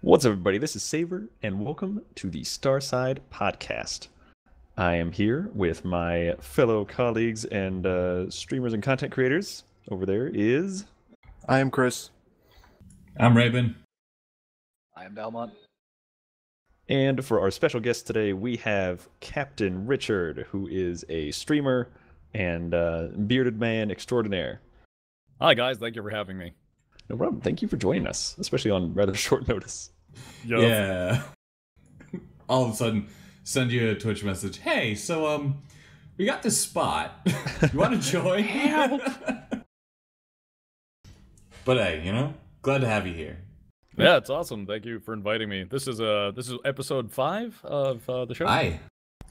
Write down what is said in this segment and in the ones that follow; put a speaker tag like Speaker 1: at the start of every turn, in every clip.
Speaker 1: What's up, everybody? This is Saber, and welcome to the StarSide Podcast. I am here with my fellow colleagues and streamers and content creators. Over there is...
Speaker 2: I am Chris.
Speaker 3: I'm Raiben.
Speaker 4: I am Dalmont.
Speaker 1: And for our special guest today, we have Captain Richard, who is a streamer and bearded man extraordinaire.
Speaker 5: Hi, guys. Thank you for having me.
Speaker 1: No problem. Thank you for joining us, especially on rather short notice.
Speaker 5: Yo.
Speaker 3: Yeah. All of a sudden, send you a Twitch message. Hey, so we got this spot. You want to join?
Speaker 1: Help!
Speaker 3: But hey, glad to have you here.
Speaker 5: Yeah, it's awesome. Thank you for inviting me. This is episode 5 of the show.
Speaker 3: Aye.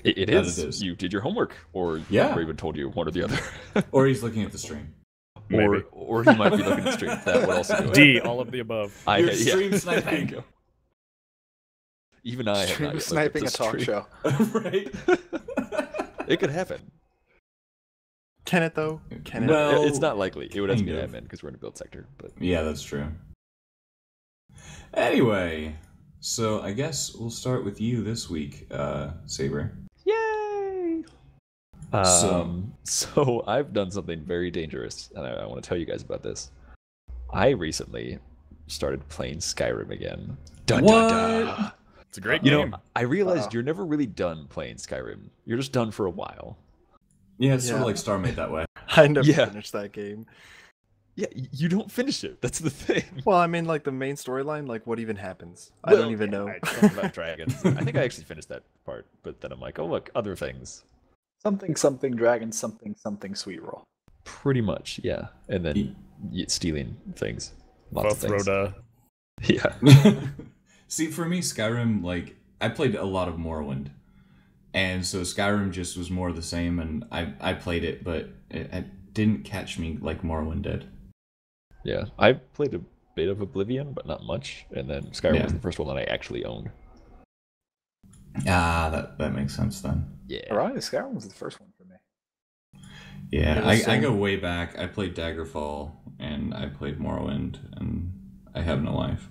Speaker 1: It is. You did your homework, or
Speaker 3: Yeah.
Speaker 1: Raiben told you one or the other.
Speaker 3: Or he's looking at the stream.
Speaker 5: Maybe.
Speaker 1: Or he might be looking at the stream. That would also do it.
Speaker 5: D, all of the above.
Speaker 3: You're stream
Speaker 1: There you
Speaker 3: sniping.
Speaker 1: go. Even I have not
Speaker 4: Stream
Speaker 1: yet looked at
Speaker 4: sniping
Speaker 1: the
Speaker 4: a talk
Speaker 1: stream.
Speaker 4: show.
Speaker 3: Right?
Speaker 1: It could happen.
Speaker 2: Can it though? Can it?
Speaker 3: Well,
Speaker 1: It's not likely. It would have to be an
Speaker 3: kind of.
Speaker 1: admin because we're in a build sector. But
Speaker 3: Yeah, that's true. Anyway, so I guess we'll start with you this week, Saber.
Speaker 1: yay! So I've done something very dangerous, and I want to tell you guys about this. I recently started playing Skyrim again. Dun,
Speaker 3: What?
Speaker 1: dun, dun.
Speaker 5: It's a great
Speaker 1: You
Speaker 5: game.
Speaker 1: know, I realized
Speaker 4: Wow.
Speaker 1: you're never really done playing Skyrim. You're just done for a while.
Speaker 3: Yeah, it's sort
Speaker 2: Yeah.
Speaker 3: of like StarMade that way.
Speaker 2: I never
Speaker 1: Yeah.
Speaker 2: finished that game.
Speaker 1: Yeah, you don't finish it. That's the thing.
Speaker 2: Well, I mean, like the main storyline, like what even happens? I
Speaker 1: Well,
Speaker 2: don't even
Speaker 1: yeah,
Speaker 2: know.
Speaker 1: I talked about dragons. I think I actually finished that part, but then I'm like, oh look, other things.
Speaker 4: Something dragon, something sweet roll.
Speaker 1: Pretty much, yeah. And then stealing things. Lots of things.
Speaker 5: Froda.
Speaker 1: Yeah.
Speaker 3: See, for me, Skyrim, like, I played a lot of Morrowind. And so Skyrim just was more of the same, and I played it, but it didn't catch me like Morrowind did.
Speaker 1: Yeah. I played a bit of Oblivion, but not much. And then Skyrim
Speaker 3: Yeah.
Speaker 1: was the first one that I actually owned.
Speaker 3: Ah, that makes sense then.
Speaker 1: Yeah.
Speaker 4: Alright, Skyrim was the first one for me.
Speaker 3: Yeah,
Speaker 2: Yeah,
Speaker 3: I
Speaker 2: same.
Speaker 3: go way back. I played Daggerfall, and I played Morrowind, and I have no life.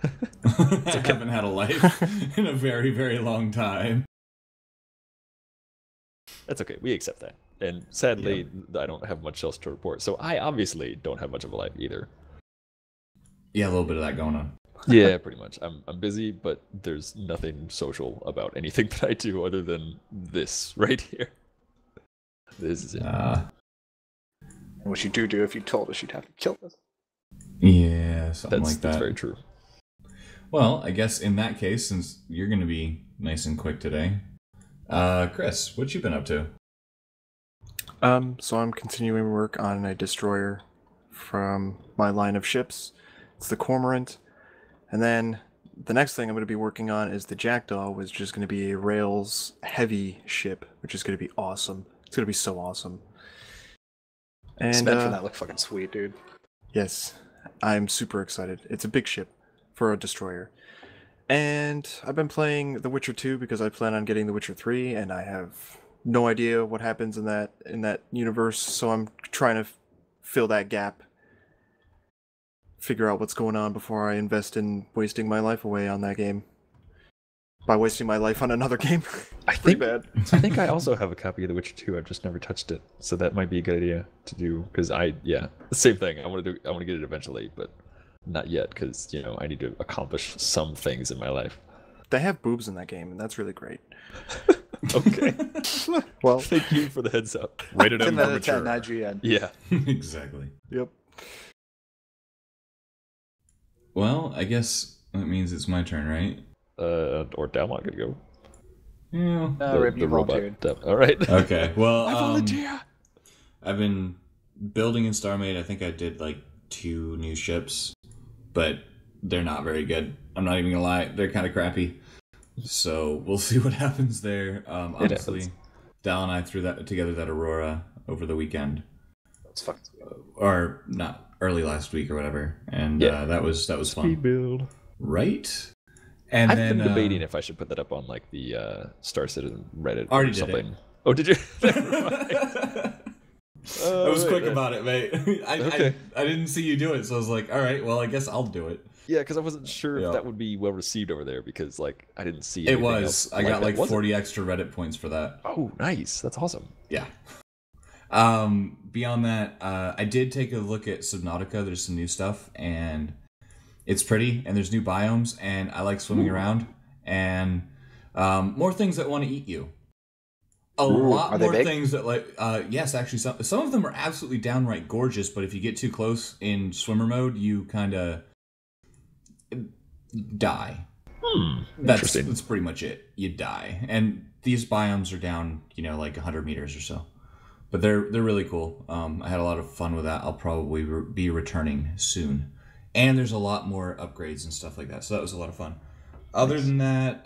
Speaker 3: I haven't had a life in a very, very long time.
Speaker 1: That's okay. We accept that. And sadly, I don't have much else to report. So I obviously don't have much of a life either.
Speaker 3: Yeah, a little bit of that going on.
Speaker 1: Yeah, pretty much. I'm busy, but there's nothing social about anything that I do other than this right here. This is it.
Speaker 4: And what you do if you told us you'd have to kill us.
Speaker 3: Yeah, something like that.
Speaker 1: That's very true.
Speaker 3: Well, I guess in that case, since you're going to be nice and quick today, Chris, what you been up to?
Speaker 2: So I'm continuing work on a destroyer from my line of ships. It's the Cormorant. And then the next thing I'm going to be working on is the Jackdaw, which is going to be a rails heavy ship, which is going to be awesome. It's going to be so awesome. And
Speaker 4: Spent for that look fucking sweet, dude.
Speaker 2: yes, I'm super excited. It's a big ship for a destroyer. And I've been playing The Witcher 2 because I plan on getting The Witcher 3, and I have no idea what happens in that universe, so I'm trying to fill that gap. Figure out what's going on before I invest in wasting my life away on that game. By wasting my life on another game.
Speaker 1: I
Speaker 2: Pretty
Speaker 1: think
Speaker 2: bad.
Speaker 1: I think I also have a copy of The Witcher 2. I've just never touched it, so that might be a good idea to do. Because the same thing. I want to get it eventually, but not yet because I need to accomplish some things in my life.
Speaker 2: They have boobs in that game, and that's really great.
Speaker 1: Okay.
Speaker 2: Well,
Speaker 1: Thank you for the heads up.
Speaker 5: Rated
Speaker 4: 10
Speaker 5: M for
Speaker 4: out of 10
Speaker 5: mature.
Speaker 4: IGN.
Speaker 1: Yeah.
Speaker 3: Exactly.
Speaker 2: yep.
Speaker 3: Well, I guess that means it's my turn, right?
Speaker 1: Or Dalmont could go.
Speaker 3: Yeah.
Speaker 4: Rip, you
Speaker 1: robot.
Speaker 4: volunteered.
Speaker 1: All right.
Speaker 3: Okay. Well,
Speaker 1: I volunteer.
Speaker 3: I've been building in StarMade. I think I did like 2 new ships, but they're not very good. I'm not even gonna lie, they're kind of crappy. So we'll see what happens there. Obviously,
Speaker 1: happens.
Speaker 3: Dal and I threw together that Aurora over the weekend,
Speaker 4: That's fucking sweet.
Speaker 3: or not early last week or whatever, and
Speaker 1: Yeah.
Speaker 3: that was
Speaker 1: Speed
Speaker 3: fun,
Speaker 1: build.
Speaker 3: right? And
Speaker 1: I've
Speaker 3: then
Speaker 1: been debating if I should put that up on like the Star Citizen Reddit
Speaker 3: Already
Speaker 1: or
Speaker 3: did
Speaker 1: something.
Speaker 3: it.
Speaker 1: Oh, did you?
Speaker 3: I was
Speaker 1: right,
Speaker 3: quick
Speaker 1: right.
Speaker 3: about it, mate.
Speaker 1: Okay.
Speaker 3: I didn't see you do it, so I was like, all right, well, I guess I'll do it.
Speaker 1: Yeah, because I wasn't sure
Speaker 3: Yeah.
Speaker 1: if that would be well received over there because like I didn't see
Speaker 3: It
Speaker 1: anything
Speaker 3: was.
Speaker 1: else
Speaker 3: I got
Speaker 1: that.
Speaker 3: like
Speaker 1: Was it?
Speaker 3: 40 extra Reddit points for that.
Speaker 1: Oh, nice. That's awesome.
Speaker 3: Yeah. Beyond that, I did take a look at Subnautica. There's some new stuff, and it's pretty, and there's new biomes, and I like swimming around, and more things that want to eat you. A lot
Speaker 4: are they
Speaker 3: more
Speaker 4: big?
Speaker 3: things that like, yes, actually, some of them are absolutely downright gorgeous, but if you get too close in swimmer mode, you kind of die. That's pretty much it. You die, and these biomes are down, like 100 meters or so. But they're really cool. I had a lot of fun with that. I'll probably be returning soon. And there's a lot more upgrades and stuff like that. So that was a lot of fun. Other than that,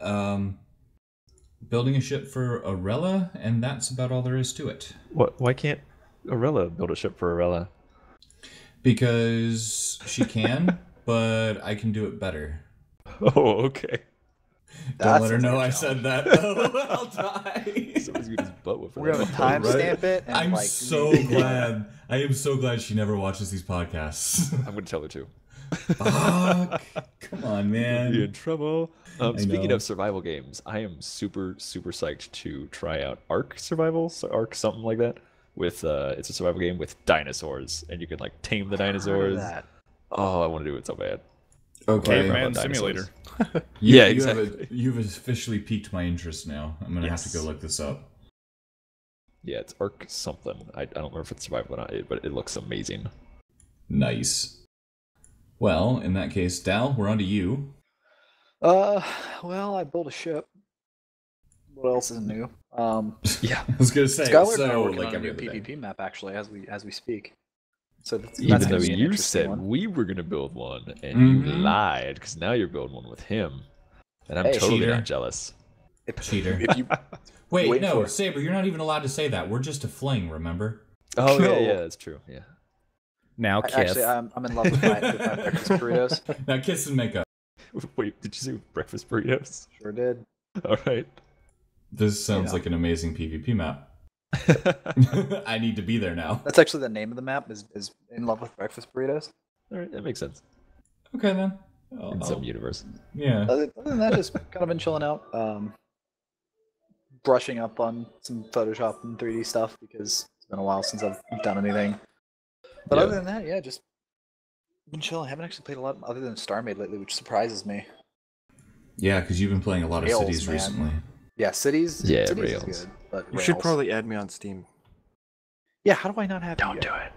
Speaker 3: building a ship for Arella, and that's about all there is to it.
Speaker 1: Why can't Arella build a ship for Arella?
Speaker 3: Because she can, but I can do it better.
Speaker 1: Oh, okay.
Speaker 3: Don't let her know I said that, though. I'll die.
Speaker 1: Someone's gonna just butt whip her.
Speaker 4: We're gonna timestamp it. And
Speaker 3: I'm
Speaker 4: like,
Speaker 3: so glad. I am so glad she never watches these podcasts.
Speaker 1: I'm gonna tell her to.
Speaker 3: Fuck. Come on, man.
Speaker 1: Be in trouble. Speaking
Speaker 3: know.
Speaker 1: of survival games, I am super psyched to try out Ark Survival, so Ark something like that. With it's a survival game with dinosaurs, and you can like tame the dinosaurs.
Speaker 4: that.
Speaker 1: Oh, I want to do it so bad.
Speaker 3: Okay.
Speaker 5: Caveman
Speaker 1: Dinosaurs.
Speaker 5: Simulator.
Speaker 1: Yeah, exactly.
Speaker 3: You've officially piqued my interest now. I'm gonna have to go look this up.
Speaker 1: Yeah, it's Ark something. I don't remember if it's survival or not, but it looks amazing.
Speaker 3: Nice. Well, in that case, Dal, we're on to you.
Speaker 4: Well, I built a ship. What else is new?
Speaker 1: Yeah.
Speaker 3: I was gonna say,
Speaker 4: Skyward and I are
Speaker 3: so
Speaker 4: working
Speaker 3: like
Speaker 4: on a new
Speaker 3: every other day.
Speaker 4: PvP map actually as we speak. So that's
Speaker 1: Even
Speaker 4: gonna
Speaker 1: though
Speaker 4: be an
Speaker 1: you
Speaker 4: interesting
Speaker 1: said
Speaker 4: one.
Speaker 1: we were gonna build one, and you
Speaker 3: Mhm.
Speaker 1: lied, because now you're building one with him, and I'm
Speaker 4: Hey,
Speaker 1: totally
Speaker 3: cheater.
Speaker 1: not jealous.
Speaker 3: Cheater.
Speaker 4: If you
Speaker 3: Wait,
Speaker 4: Wait
Speaker 3: no,
Speaker 4: for it.
Speaker 3: Saber, you're not even allowed to say that. We're just a fling, remember?
Speaker 1: Oh
Speaker 4: No.
Speaker 1: yeah, that's true. Yeah.
Speaker 5: Now, Kiss.
Speaker 4: actually I'm in love with my breakfast burritos.
Speaker 3: Now kiss and make up.
Speaker 1: Wait, did you say breakfast burritos?
Speaker 4: Sure did.
Speaker 1: All right.
Speaker 3: This sounds
Speaker 4: Yeah.
Speaker 3: like an amazing PvP map. I need to be there now.
Speaker 4: That's actually the name of the map is in love with breakfast burritos.
Speaker 1: All right, that makes sense.
Speaker 3: Okay then.
Speaker 1: In some universe.
Speaker 3: Yeah.
Speaker 4: Other than that, just kind of been chilling out, brushing up on some Photoshop and 3D stuff because it's been a while since I've done anything. But
Speaker 1: Yeah.
Speaker 4: other than that, yeah, just been chilling. I haven't actually played a lot other than StarMade lately, which surprises me.
Speaker 3: Yeah, because you've been playing a lot of
Speaker 4: Rails,
Speaker 3: cities
Speaker 4: man.
Speaker 3: recently.
Speaker 4: Yeah, cities.
Speaker 1: Yeah,
Speaker 4: cities
Speaker 1: Rails.
Speaker 4: is good, but
Speaker 2: You should
Speaker 4: Rails.
Speaker 2: probably add me on Steam.
Speaker 4: Yeah, how do I not have?
Speaker 1: Don't do it.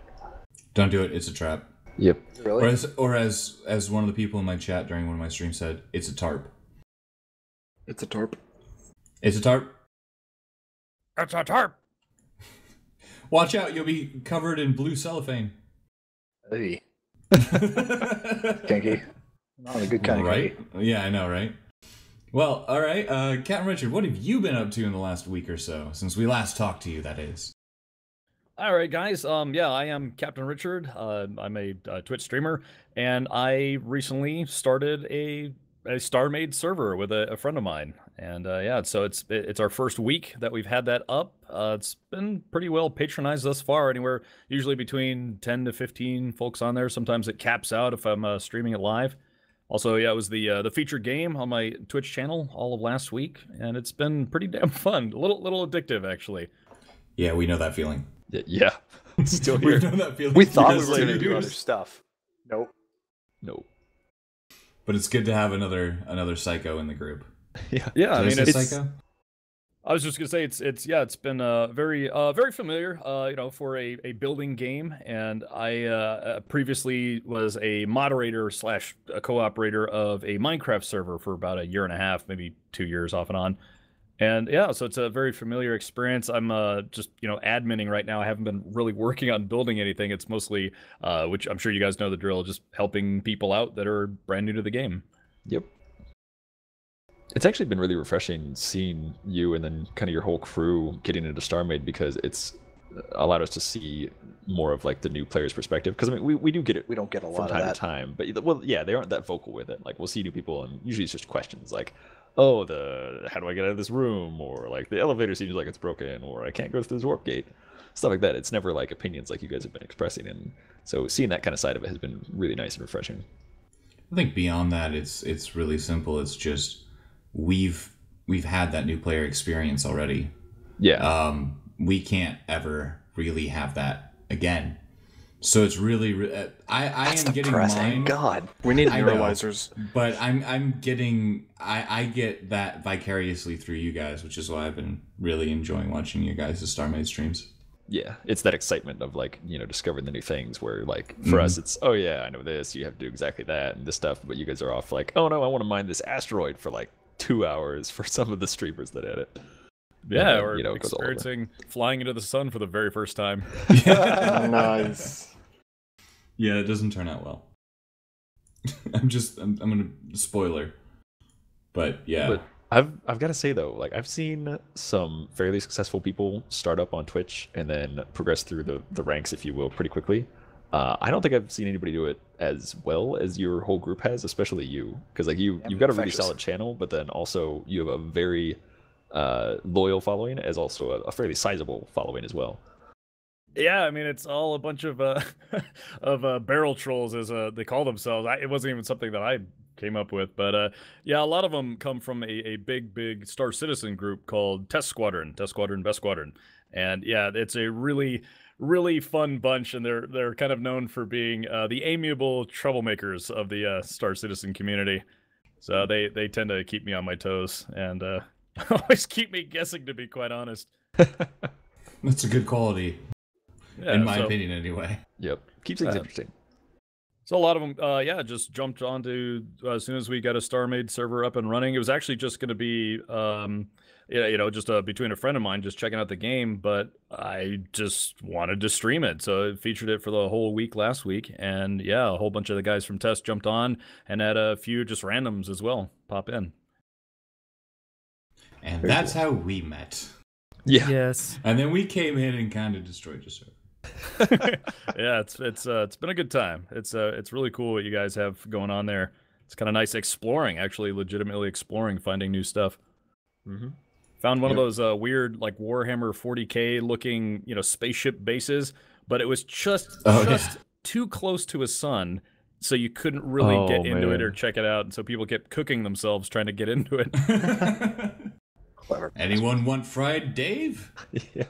Speaker 3: Don't do it, it's a trap.
Speaker 1: Yep.
Speaker 4: Really?
Speaker 3: Or as one of the people in my chat during one of my streams said, it's a tarp.
Speaker 2: It's a tarp.
Speaker 3: It's a tarp.
Speaker 5: That's a tarp.
Speaker 3: Watch out, you'll be covered in blue cellophane.
Speaker 4: Hey, kinky. Not a good kind of
Speaker 3: Right?
Speaker 4: kinky.
Speaker 3: Yeah, I know, right? Well, all right. Captain Richard, what have you been up to in the last week or so? Since we last talked to you, that is.
Speaker 5: All right, guys. Yeah, I am Captain Richard. I'm a Twitch streamer, and I recently started a StarMade server with a friend of mine. And yeah, so it's our first week that we've had that up. It's been pretty well patronized thus far. Anywhere usually between 10 to 15 folks on there. Sometimes it caps out if I'm streaming it live. Also, yeah, it was the featured game on my Twitch channel all of last week, and it's been pretty damn fun. A little addictive, actually.
Speaker 3: Yeah, we know that feeling.
Speaker 1: Yeah. Still here.
Speaker 3: We've known that feeling.
Speaker 4: We thought we
Speaker 3: for
Speaker 4: were going to
Speaker 3: years.
Speaker 4: do other stuff. Nope.
Speaker 1: No.
Speaker 3: But it's good to have another psycho in the group.
Speaker 1: Yeah.
Speaker 5: Yeah, I
Speaker 3: Did
Speaker 5: mean,
Speaker 3: say
Speaker 5: it's.
Speaker 3: psycho?
Speaker 5: I was just gonna say it's been very familiar, for a building game, and I previously was a moderator / a co-operator of a Minecraft server for about a year and a half, maybe 2 years off and on, and yeah, so it's a very familiar experience. I'm just adminning right now. I haven't been really working on building anything. It's mostly, which I'm sure you guys know the drill, just helping people out that are brand new to the game.
Speaker 1: Yep. It's actually been really refreshing seeing you and then kind of your whole crew getting into StarMade, because it's allowed us to see more of like the new player's perspective. Because I mean, we do get it
Speaker 4: We don't get a
Speaker 1: from
Speaker 4: lot of
Speaker 1: time
Speaker 4: that.
Speaker 1: to time, but well, yeah, they aren't that vocal with it. Like we'll see new people, and usually it's just questions like, "Oh, how do I get out of this room?" Or like, "The elevator seems like it's broken," or "I can't go through this warp gate." Stuff like that. It's never like opinions like you guys have been expressing, and so seeing that kind of side of it has been really nice and refreshing.
Speaker 3: I think beyond that, it's really simple. It's just we've had that new player experience already.
Speaker 1: Yeah.
Speaker 3: We can't ever really have that again. So it's really I am getting mine.
Speaker 4: God,
Speaker 2: We need
Speaker 3: I know.
Speaker 2: neuralizers.
Speaker 3: But I'm getting I get that vicariously through you guys, which is why I've been really enjoying watching you guys' StarMade streams.
Speaker 1: Yeah, it's that excitement of like, you know, discovering the new things where like for us it's, oh yeah, I know this, you have to do exactly that and this stuff, but you guys are off like, oh no, I want to mine this asteroid for like 2 hours for some of the streamers that had it.
Speaker 5: Yeah,
Speaker 1: then,
Speaker 5: or
Speaker 1: you know, it goes all over.
Speaker 5: experiencing flying into the sun for the very first time.
Speaker 2: Nice.
Speaker 3: Yeah, it doesn't turn out well. I'm gonna spoiler. But yeah.
Speaker 1: But I've got to say though, like I've seen some fairly successful people start up on Twitch and then progress through the ranks, if you will, pretty quickly. I don't think I've seen anybody do it as well as your whole group has, especially you, because like you've got a really solid channel, but then also you have a very loyal following, as also a fairly sizable following as well.
Speaker 5: Yeah, I mean it's all a bunch of barrel trolls, as they call themselves. It wasn't even something that I came up with, but yeah, a lot of them come from a big Star Citizen group called Test Squadron, Best Squadron, and yeah, it's a really fun bunch, and they're kind of known for being the amiable troublemakers of the Star Citizen community. So they tend to keep me on my toes and always keep me guessing, to be quite honest.
Speaker 3: That's a good quality.
Speaker 5: Yeah,
Speaker 3: in my opinion, anyway.
Speaker 1: Yep, keeps things interesting.
Speaker 5: So a lot of them, yeah, just jumped onto as soon as we got a StarMade server up and running. It was actually just going to be, just between a friend of mine, just checking out the game. But I just wanted to stream it, so I featured it for the whole week last week. And yeah, a whole bunch of the guys from Test jumped on, and had a few just randoms as well pop in.
Speaker 3: And that's how we met.
Speaker 1: Yeah.
Speaker 5: Yes.
Speaker 3: And then we came in and kind of destroyed your server.
Speaker 5: Yeah, it's been a good time. It's really cool what you guys have going on there. It's kind of nice exploring, actually legitimately exploring, finding new stuff. Found one of those weird like Warhammer 40K looking, spaceship bases, but it was just too close to a sun, so you couldn't really get into it or check it out, and so people kept cooking themselves trying to get into it.
Speaker 4: Clever.
Speaker 3: Anyone want fried Dave?
Speaker 1: Yeah.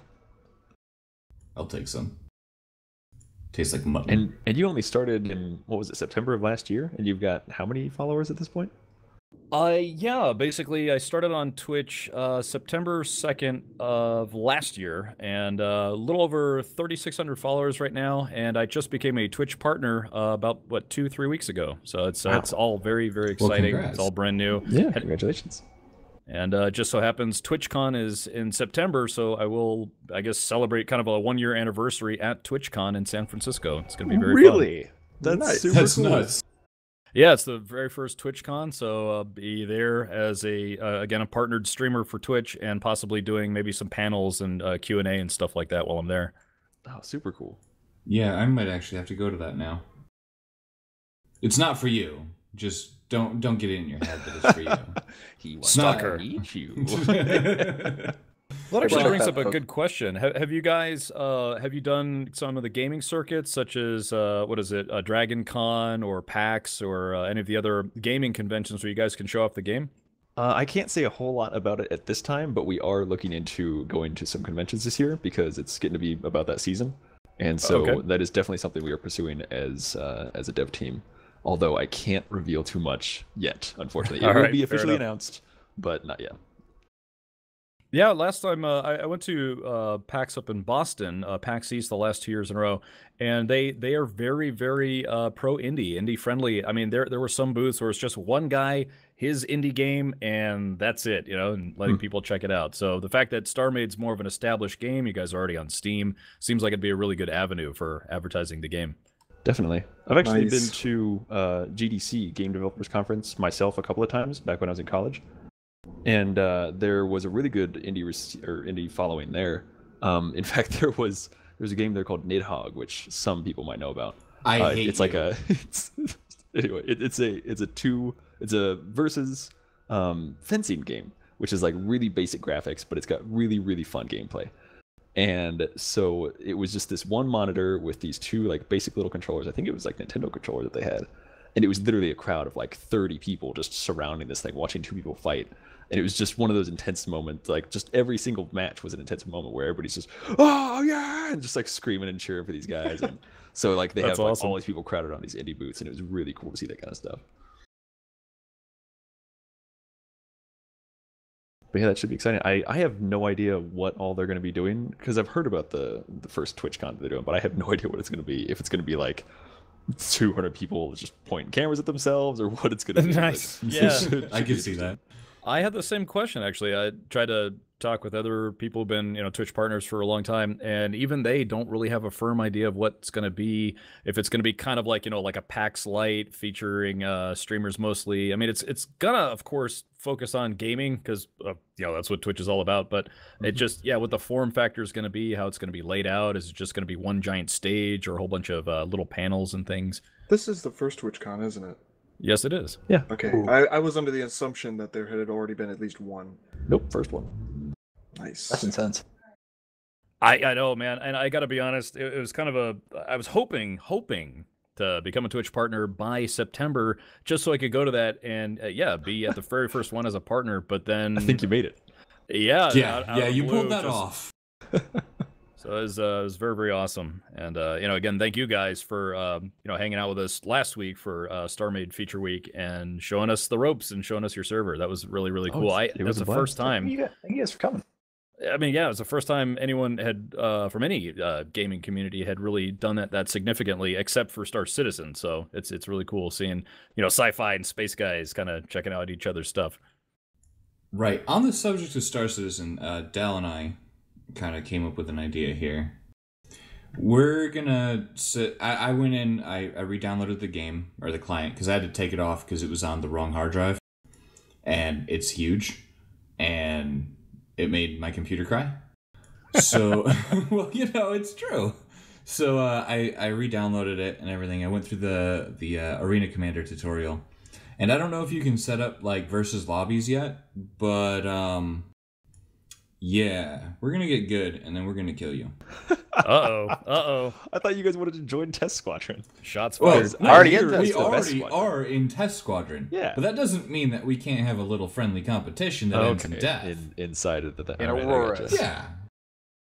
Speaker 3: I'll take some. Tastes like mutton.
Speaker 1: And you only started in, what was it, September of last year? And you've got how many followers at this point?
Speaker 5: Yeah, basically I started on Twitch September 2nd of last year, and a little over 3,600 followers right now, and I just became a Twitch partner about 2-3 weeks ago. So it's all very, very exciting. It's all brand new.
Speaker 1: Yeah, congratulations.
Speaker 5: And just so happens TwitchCon is in September, so I will, I guess, celebrate kind of a 1-year anniversary at TwitchCon in San Francisco. It's going to be very fun.
Speaker 1: That's
Speaker 2: Nice.
Speaker 1: super
Speaker 3: That's
Speaker 1: cool.
Speaker 3: nuts.
Speaker 5: Yeah, it's the very first TwitchCon, so I'll be there as a partnered streamer for Twitch, and possibly doing maybe some panels and Q&A and stuff like that while I'm there.
Speaker 1: Oh, super cool.
Speaker 3: Yeah, I might actually have to go to that now. It's not for you. Just don't get it in your head that it's for you.
Speaker 1: He wants
Speaker 5: Stalker.
Speaker 1: to eat you.
Speaker 5: Well, that actually brings up a good question. Have you guys have you done some of the gaming circuits, such as Dragon Con or PAX or any of the other gaming conventions where you guys can show off the game?
Speaker 1: I can't say a whole lot about it at this time, but we are looking into going to some conventions this year because it's getting to be about that season, and so that is definitely something we are pursuing as a dev team. Although I can't reveal too much yet, unfortunately. It will be officially announced, but not yet.
Speaker 5: Yeah, last time I went to PAX up in Boston, PAX East, the last 2 years in a row, and they are very, very pro indie friendly. I mean, there were some booths where it's just one guy, his indie game, and that's it, and letting people check it out. So the fact that StarMade's more of an established game, you guys are already on Steam, seems like it'd be a really good avenue for advertising the game.
Speaker 1: Definitely. I've actually been to GDC, Game Developers Conference, myself a couple of times back when I was in college. And there was a really good indie following there. In fact, there's a game there called Nidhogg, which some people might know about.
Speaker 3: I hate
Speaker 1: it's like a anyway. It's a versus fencing game, which is like really basic graphics, but it's got really, really fun gameplay. And so it was just this one monitor with these two like basic little controllers. I think it was like Nintendo controller that they had. and it was literally a crowd of like 30 people just surrounding this thing, watching two people fight. And it was just one of those intense moments. Like just every single match was an intense moment where everybody's just, oh yeah, and just like screaming and cheering for these guys. And so like they have like
Speaker 5: awesome.
Speaker 1: all these people crowded on these indie booths, and it was really cool to see that kind of stuff. But yeah, that should be exciting. I have no idea what all they're going to be doing, because I've heard about the first TwitchCon that they're doing, but I have no idea what it's going to be. If it's going to be like 200 people just pointing cameras at themselves, or what it's going to be.
Speaker 5: Nice.
Speaker 1: Like,
Speaker 5: Yeah.
Speaker 3: I could see that.
Speaker 5: I had the same question, actually. I tried to talk with other people who've been, Twitch partners for a long time, and even they don't really have a firm idea of what's going to be. If it's going to be kind of like, like a PAX Lite featuring streamers mostly. I mean, it's gonna, of course, focus on gaming because, that's what Twitch is all about. But it just, what the form factor is going to be, how it's going to be laid out. Is it just going to be one giant stage or a whole bunch of little panels and things?
Speaker 2: This is the first TwitchCon, isn't it?
Speaker 5: Yes, it is.
Speaker 1: Yeah.
Speaker 2: Okay. I was under the assumption that there had already been at least one.
Speaker 1: Nope, first one.
Speaker 2: Nice.
Speaker 4: That's intense.
Speaker 5: I know, man, and I got to be honest. It was kind of I was hoping to become a Twitch partner by September, just so I could go to that and be at the very first one as a partner. But then
Speaker 1: I think you made it.
Speaker 5: Yeah, out
Speaker 3: you
Speaker 5: of
Speaker 3: pulled
Speaker 5: blue,
Speaker 3: that off.
Speaker 5: So it was very, very awesome. And, again, thank you guys for, hanging out with us last week for StarMade Feature Week and showing us the ropes and showing us your server. That was really, really cool. It was the first time.
Speaker 4: Thank you guys for coming.
Speaker 5: I mean, it was the first time anyone had, from any gaming community, had really done that significantly, except for Star Citizen. So it's really cool seeing, sci-fi and space guys kind of checking out each other's stuff.
Speaker 3: Right. On the subject of Star Citizen, Dal and I kind of came up with an idea here. We're gonna I went in, I re-downloaded the game, or the client, because I had to take it off because it was on the wrong hard drive, and it's huge, and it made my computer cry. So well, it's true. So I re-downloaded it and everything. I went through the Arena Commander tutorial, and I don't know if you can set up like versus lobbies yet, but yeah, we're gonna get good, and then we're gonna kill you.
Speaker 5: Uh-oh.
Speaker 1: I thought you guys wanted to join Test Squadron.
Speaker 5: Shots
Speaker 3: Well,
Speaker 5: fired.
Speaker 3: we already are in Test Squadron.
Speaker 1: Yeah.
Speaker 3: But that doesn't mean that we can't have a little friendly competition that ends in death.
Speaker 1: Inside of the
Speaker 4: In
Speaker 1: all right, I
Speaker 4: Aurora.
Speaker 1: gotcha.
Speaker 3: Yeah.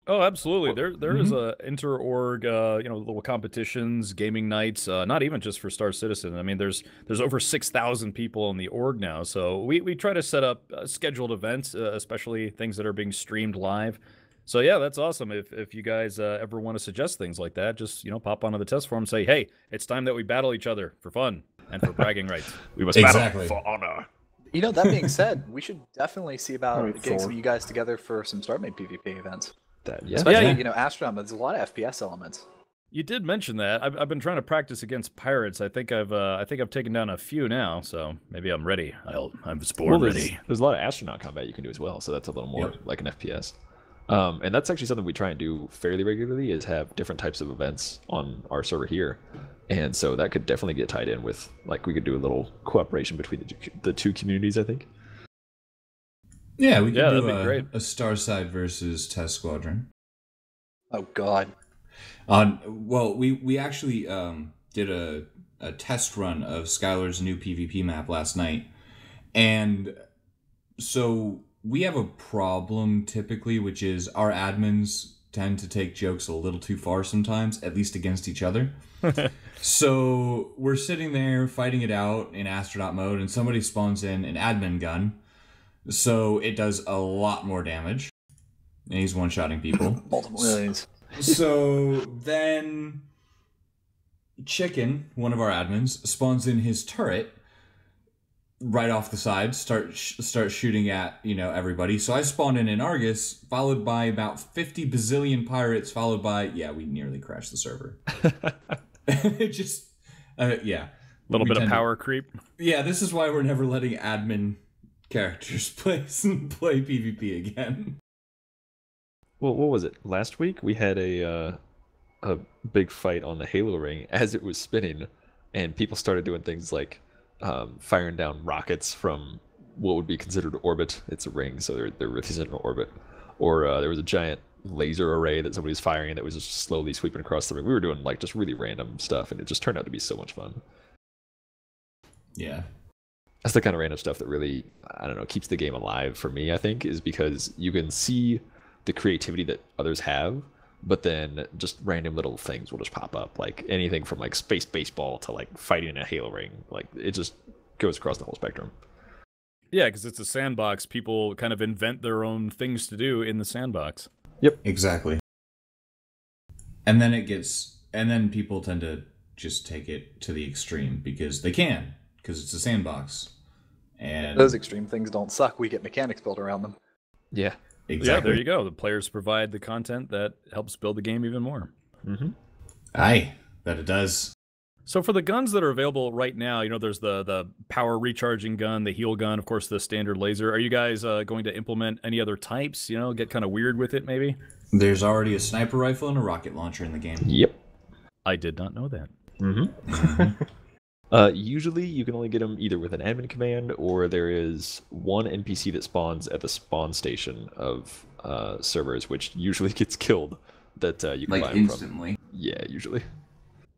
Speaker 5: Oh, absolutely. There is a inter-org, little competitions, gaming nights. Not even just for Star Citizen. I mean, there's over 6,000 people in the org now. So we try to set up scheduled events, especially things that are being streamed live. So yeah, that's awesome. If you guys ever want to suggest things like that, just pop onto the test forum and say, hey, it's time that we battle each other for fun and for bragging rights.
Speaker 1: We must
Speaker 3: Exactly.
Speaker 1: battle for honor.
Speaker 4: That being said, we should definitely see about
Speaker 2: Alright,
Speaker 4: getting some
Speaker 2: Thor.
Speaker 4: of you guys together for some StarMade PvP events.
Speaker 1: Yeah.
Speaker 4: Especially, astronaut, there's a lot of FPS elements.
Speaker 5: You did mention that. I've been trying to practice against pirates. I think I've taken down a few now, so maybe I'm ready. I'm sport ready.
Speaker 1: There's a lot of astronaut combat you can do as well, so that's a little more like an FPS. And that's actually something we try and do fairly regularly, is have different types of events on our server here. And so that could definitely get tied in with, like, we could do a little cooperation between the two communities, I think.
Speaker 3: Yeah, we can do
Speaker 5: that'd be great.
Speaker 3: a StarSide versus Test Squadron.
Speaker 4: Oh God.
Speaker 3: Well, we actually did a test run of Skylar's new PvP map last night. And so we have a problem typically, which is our admins tend to take jokes a little too far sometimes, at least against each other. So we're sitting there fighting it out in astronaut mode, and somebody spawns in an admin gun. So it does a lot more damage. And he's one-shotting people.
Speaker 4: Multiple millions.
Speaker 3: So then Chicken, one of our admins, spawns in his turret right off the side, start shooting at, everybody. So I spawned in an Argus, followed by about 50 bazillion pirates, followed by, we nearly crashed the server. It just,
Speaker 5: A little bit of power creep.
Speaker 3: Yeah, this is why we're never letting admin characters play PvP again.
Speaker 1: Well, what was it? Last week we had a big fight on the Halo ring as it was spinning, and people started doing things like firing down rockets from what would be considered orbit. It's a ring, so they're within an orbit. Or there was a giant laser array that somebody was firing that was just slowly sweeping across the ring. We were doing like just really random stuff, and it just turned out to be so much fun.
Speaker 3: Yeah.
Speaker 1: That's the kind of random stuff that really, I don't know, keeps the game alive for me, I think, is because you can see the creativity that others have, but then just random little things will just pop up, like anything from like space baseball to like fighting in a Halo ring. Like it just goes across the whole spectrum.
Speaker 5: Yeah, because it's a sandbox. People kind of invent their own things to do in the sandbox.
Speaker 1: Yep.
Speaker 3: Exactly. And then people tend to just take it to the extreme because they can, because it's a sandbox. And
Speaker 4: those extreme things don't suck. We get mechanics built around them.
Speaker 1: Yeah.
Speaker 3: Exactly.
Speaker 5: Yeah, there you go. The players provide the content that helps build the game even more.
Speaker 1: Mm-hmm.
Speaker 3: Aye, that it does.
Speaker 5: So for the guns that are available right now, there's the power recharging gun, the heal gun, of course, the standard laser. Are you guys going to implement any other types? Get kind of weird with it, maybe?
Speaker 3: There's already a sniper rifle and a rocket launcher in the game.
Speaker 1: Yep.
Speaker 5: I did not know that.
Speaker 1: Mm-hmm. Usually you can only get them either with an admin command, or there is one NPC that spawns at the spawn station of servers, which usually gets killed, that you can buy them
Speaker 3: instantly.
Speaker 1: from. Yeah, usually.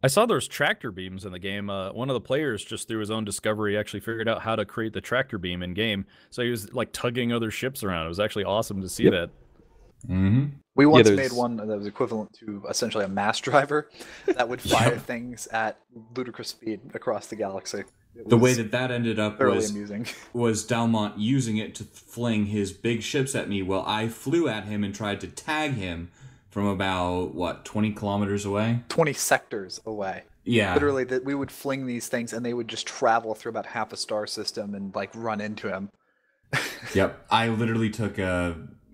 Speaker 5: I saw there's tractor beams in the game. One of the players, just through his own discovery, actually figured out how to create the tractor beam in game. So he was like tugging other ships around. It was actually awesome to see that.
Speaker 3: Mm-hmm.
Speaker 4: We once made one that was equivalent to essentially a mass driver that would fire things at ludicrous speed across the galaxy.
Speaker 3: The way that ended up
Speaker 4: amusing.
Speaker 3: was Dalmont using it to fling his big ships at me while I flew at him and tried to tag him from about, 20 kilometers away?
Speaker 4: 20 sectors away.
Speaker 3: Yeah.
Speaker 4: Literally, that we would fling these things and they would just travel through about half a star system and run into him.
Speaker 3: Yep. I literally took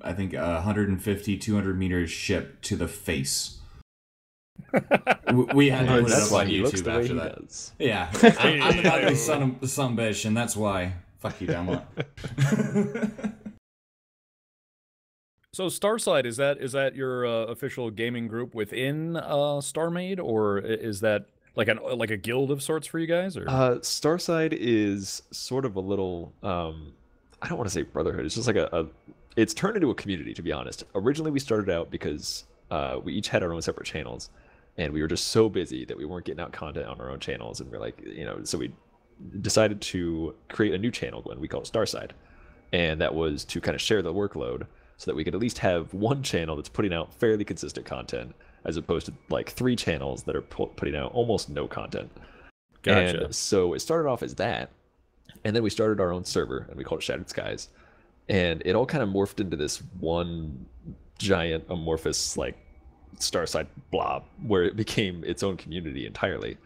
Speaker 3: I think 150, 200 meters ship to the face. We had to put it up on YouTube after that. Does. Yeah. I'm the ugly son of bitch, and that's why. Fuck you, Dalmont.
Speaker 5: So StarSide, is that your official gaming group within StarMade, or is that like a guild of sorts for you guys? Or
Speaker 1: StarSide is sort of a little I don't want to say brotherhood. It's just like it's turned into a community, to be honest. Originally we started out because we each had our own separate channels, and we were just so busy that we weren't getting out content on our own channels, and we're like, so we decided to create a new channel when we call it StarSide, and that was to kind of share the workload, so that we could at least have one channel that's putting out fairly consistent content, as opposed to like 3 channels that are putting out almost no content.
Speaker 5: Gotcha.
Speaker 1: And so it started off as that, and then we started our own server, and we called it Shattered Skies, and it all kind of morphed into this one giant amorphous StarSide blob, where it became its own community entirely.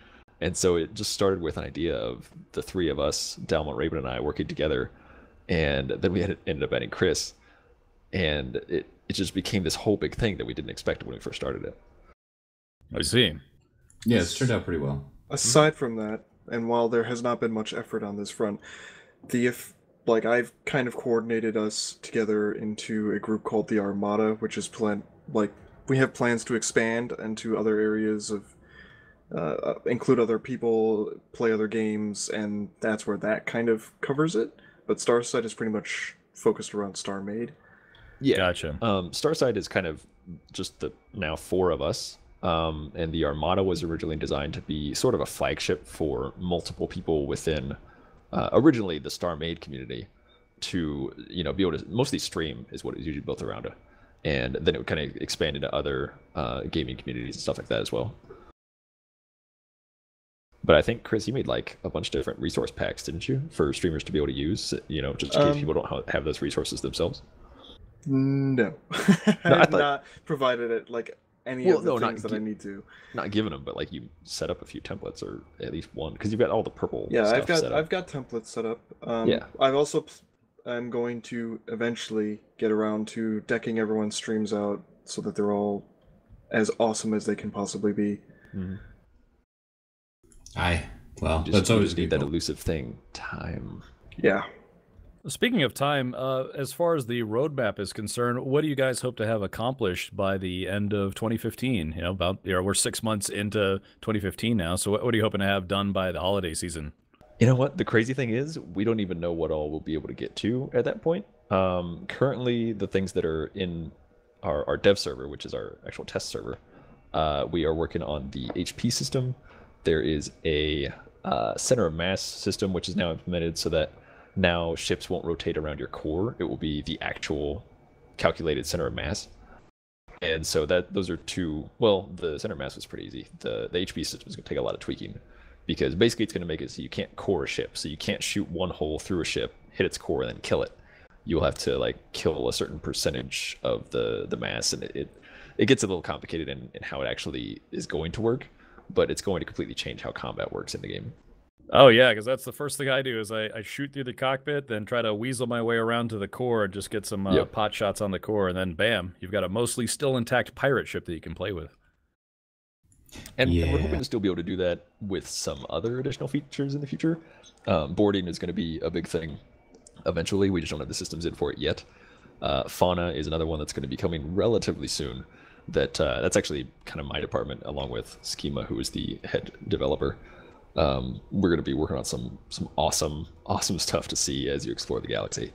Speaker 1: And so it just started with an idea of the 3 of us, Dalmont, Raiben, and I, working together, and then we ended up adding Chris. And it just became this whole big thing that we didn't expect when we first started it.
Speaker 5: I see.
Speaker 3: Yeah, it's turned out pretty well.
Speaker 2: Aside from that, and while there has not been much effort on this front, I've kind of coordinated us together into a group called the Armada, which is we have plans to expand into other areas of include other people, play other games, and that's where that kind of covers it. But StarSide is pretty much focused around StarMade.
Speaker 1: Yeah,
Speaker 5: gotcha.
Speaker 1: StarSide is kind of just the now 4 of us, and the Armada was originally designed to be sort of a flagship for multiple people within originally the StarMade community to be able to mostly stream is what is usually built around it, and then it would kind of expand into other gaming communities and stuff like that as well. But I think, Chris, you made a bunch of different resource packs, didn't you, for streamers to be able to use, just in case people don't have those resources themselves?
Speaker 2: No. I've not provided it any of the things that I need to.
Speaker 1: Not giving them, but you set up a few templates, or at least one, because you've got all the purple.
Speaker 2: Yeah,
Speaker 1: stuff
Speaker 2: I've got templates set up.
Speaker 1: Yeah.
Speaker 2: I'm going to eventually get around to decking everyone's streams out so that they're all as awesome as they can possibly be.
Speaker 1: Mm-hmm.
Speaker 3: Aye. Well,
Speaker 1: that's always need that elusive thing, time.
Speaker 2: Yeah.
Speaker 5: Speaking of time, as far as the roadmap is concerned, what do you guys hope to have accomplished by the end of 2015? We're 6 months into 2015 now, so what are you hoping to have done by the holiday season?
Speaker 1: You know what? The crazy thing is, we don't even know what all we'll be able to get to at that point. Currently, the things that are in our dev server, which is our actual test server, we are working on the HP system. There is a center of mass system, which is now implemented so that now ships won't rotate around your core. It will be the actual calculated center of mass. And so those are two. Well, the center of mass was pretty easy. The HP system is going to take a lot of tweaking, because basically it's going to make it so you can't core a ship. So you can't shoot one hole through a ship, hit its core, and then kill it. You'll have to like kill a certain percentage of the mass, and it gets a little complicated in how it actually is going to work. But it's going to completely change how combat works in the game.
Speaker 5: Oh yeah, because that's the first thing I do is I shoot through the cockpit, then try to weasel my way around to the core and just get some pot shots on the core, and then bam, you've got a mostly still intact pirate ship that you can play with.
Speaker 1: And we're hoping to still be able to do that with some other additional features in the future. Boarding is going to be a big thing eventually. We just don't have the systems in for it yet. Fauna is another one that's going to be coming relatively soon. That's actually kind of my department, along with Schema, who is the head developer. We're going to be working on some awesome stuff to see as you explore the galaxy,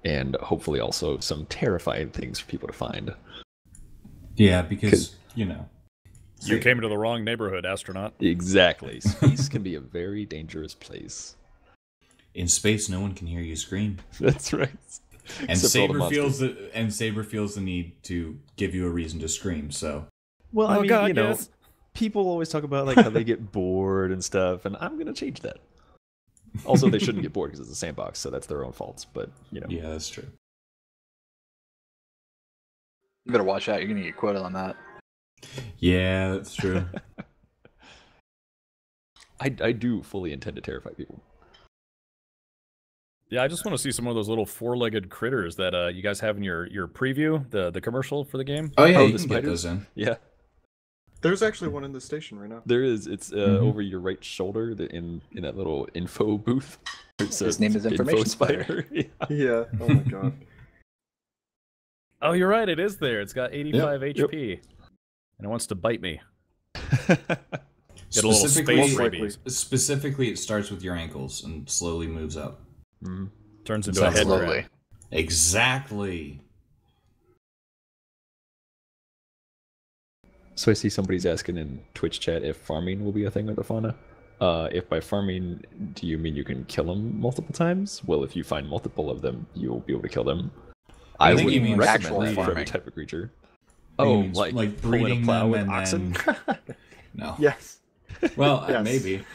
Speaker 1: and hopefully also some terrifying things for people to find.
Speaker 3: Yeah, because
Speaker 5: you came into the wrong neighborhood, astronaut.
Speaker 1: Exactly. Space can be a very dangerous place.
Speaker 3: In space, no one can hear you scream.
Speaker 1: That's right.
Speaker 3: And Saber feels the need to give you a reason to scream. So,
Speaker 1: well, I mean, people always talk about like how they get bored and stuff, and I'm gonna change that. Also, they shouldn't get bored because it's a sandbox, so that's their own faults. But
Speaker 3: yeah, that's true.
Speaker 4: You better watch out. You're gonna get quoted on that.
Speaker 3: Yeah, that's true.
Speaker 1: I do fully intend to terrify people.
Speaker 5: Yeah, I just want to see some of those little four-legged critters that you guys have in your preview, the commercial for the game.
Speaker 3: Oh yeah, you
Speaker 1: the
Speaker 3: can
Speaker 1: spiders?
Speaker 3: get those in.
Speaker 1: Yeah.
Speaker 2: There's actually one in the station right now.
Speaker 1: There is. It's over your right shoulder in that little info booth.
Speaker 4: His name is Information Spider.
Speaker 2: Yeah. Oh my god.
Speaker 5: Oh, you're right. It is there. It's got 85 HP. And it wants to bite me. Get a little space rabies.
Speaker 3: Specifically, it starts with your ankles and slowly moves up.
Speaker 1: Mm-hmm.
Speaker 5: Turns into a head crab.
Speaker 3: Exactly.
Speaker 1: So I see somebody's asking in Twitch chat if farming will be a thing with the fauna. If by farming, do you mean you can kill them multiple times? Well, if you find multiple of them, you'll be able to kill them.
Speaker 3: I think you mean
Speaker 4: actual
Speaker 1: that for
Speaker 4: farming.
Speaker 1: every type of creature.
Speaker 3: Oh, like breeding
Speaker 1: a plow
Speaker 3: them
Speaker 1: with
Speaker 3: and
Speaker 1: oxen?
Speaker 3: No.
Speaker 2: Yes.
Speaker 3: Well,
Speaker 2: Yes.
Speaker 3: maybe.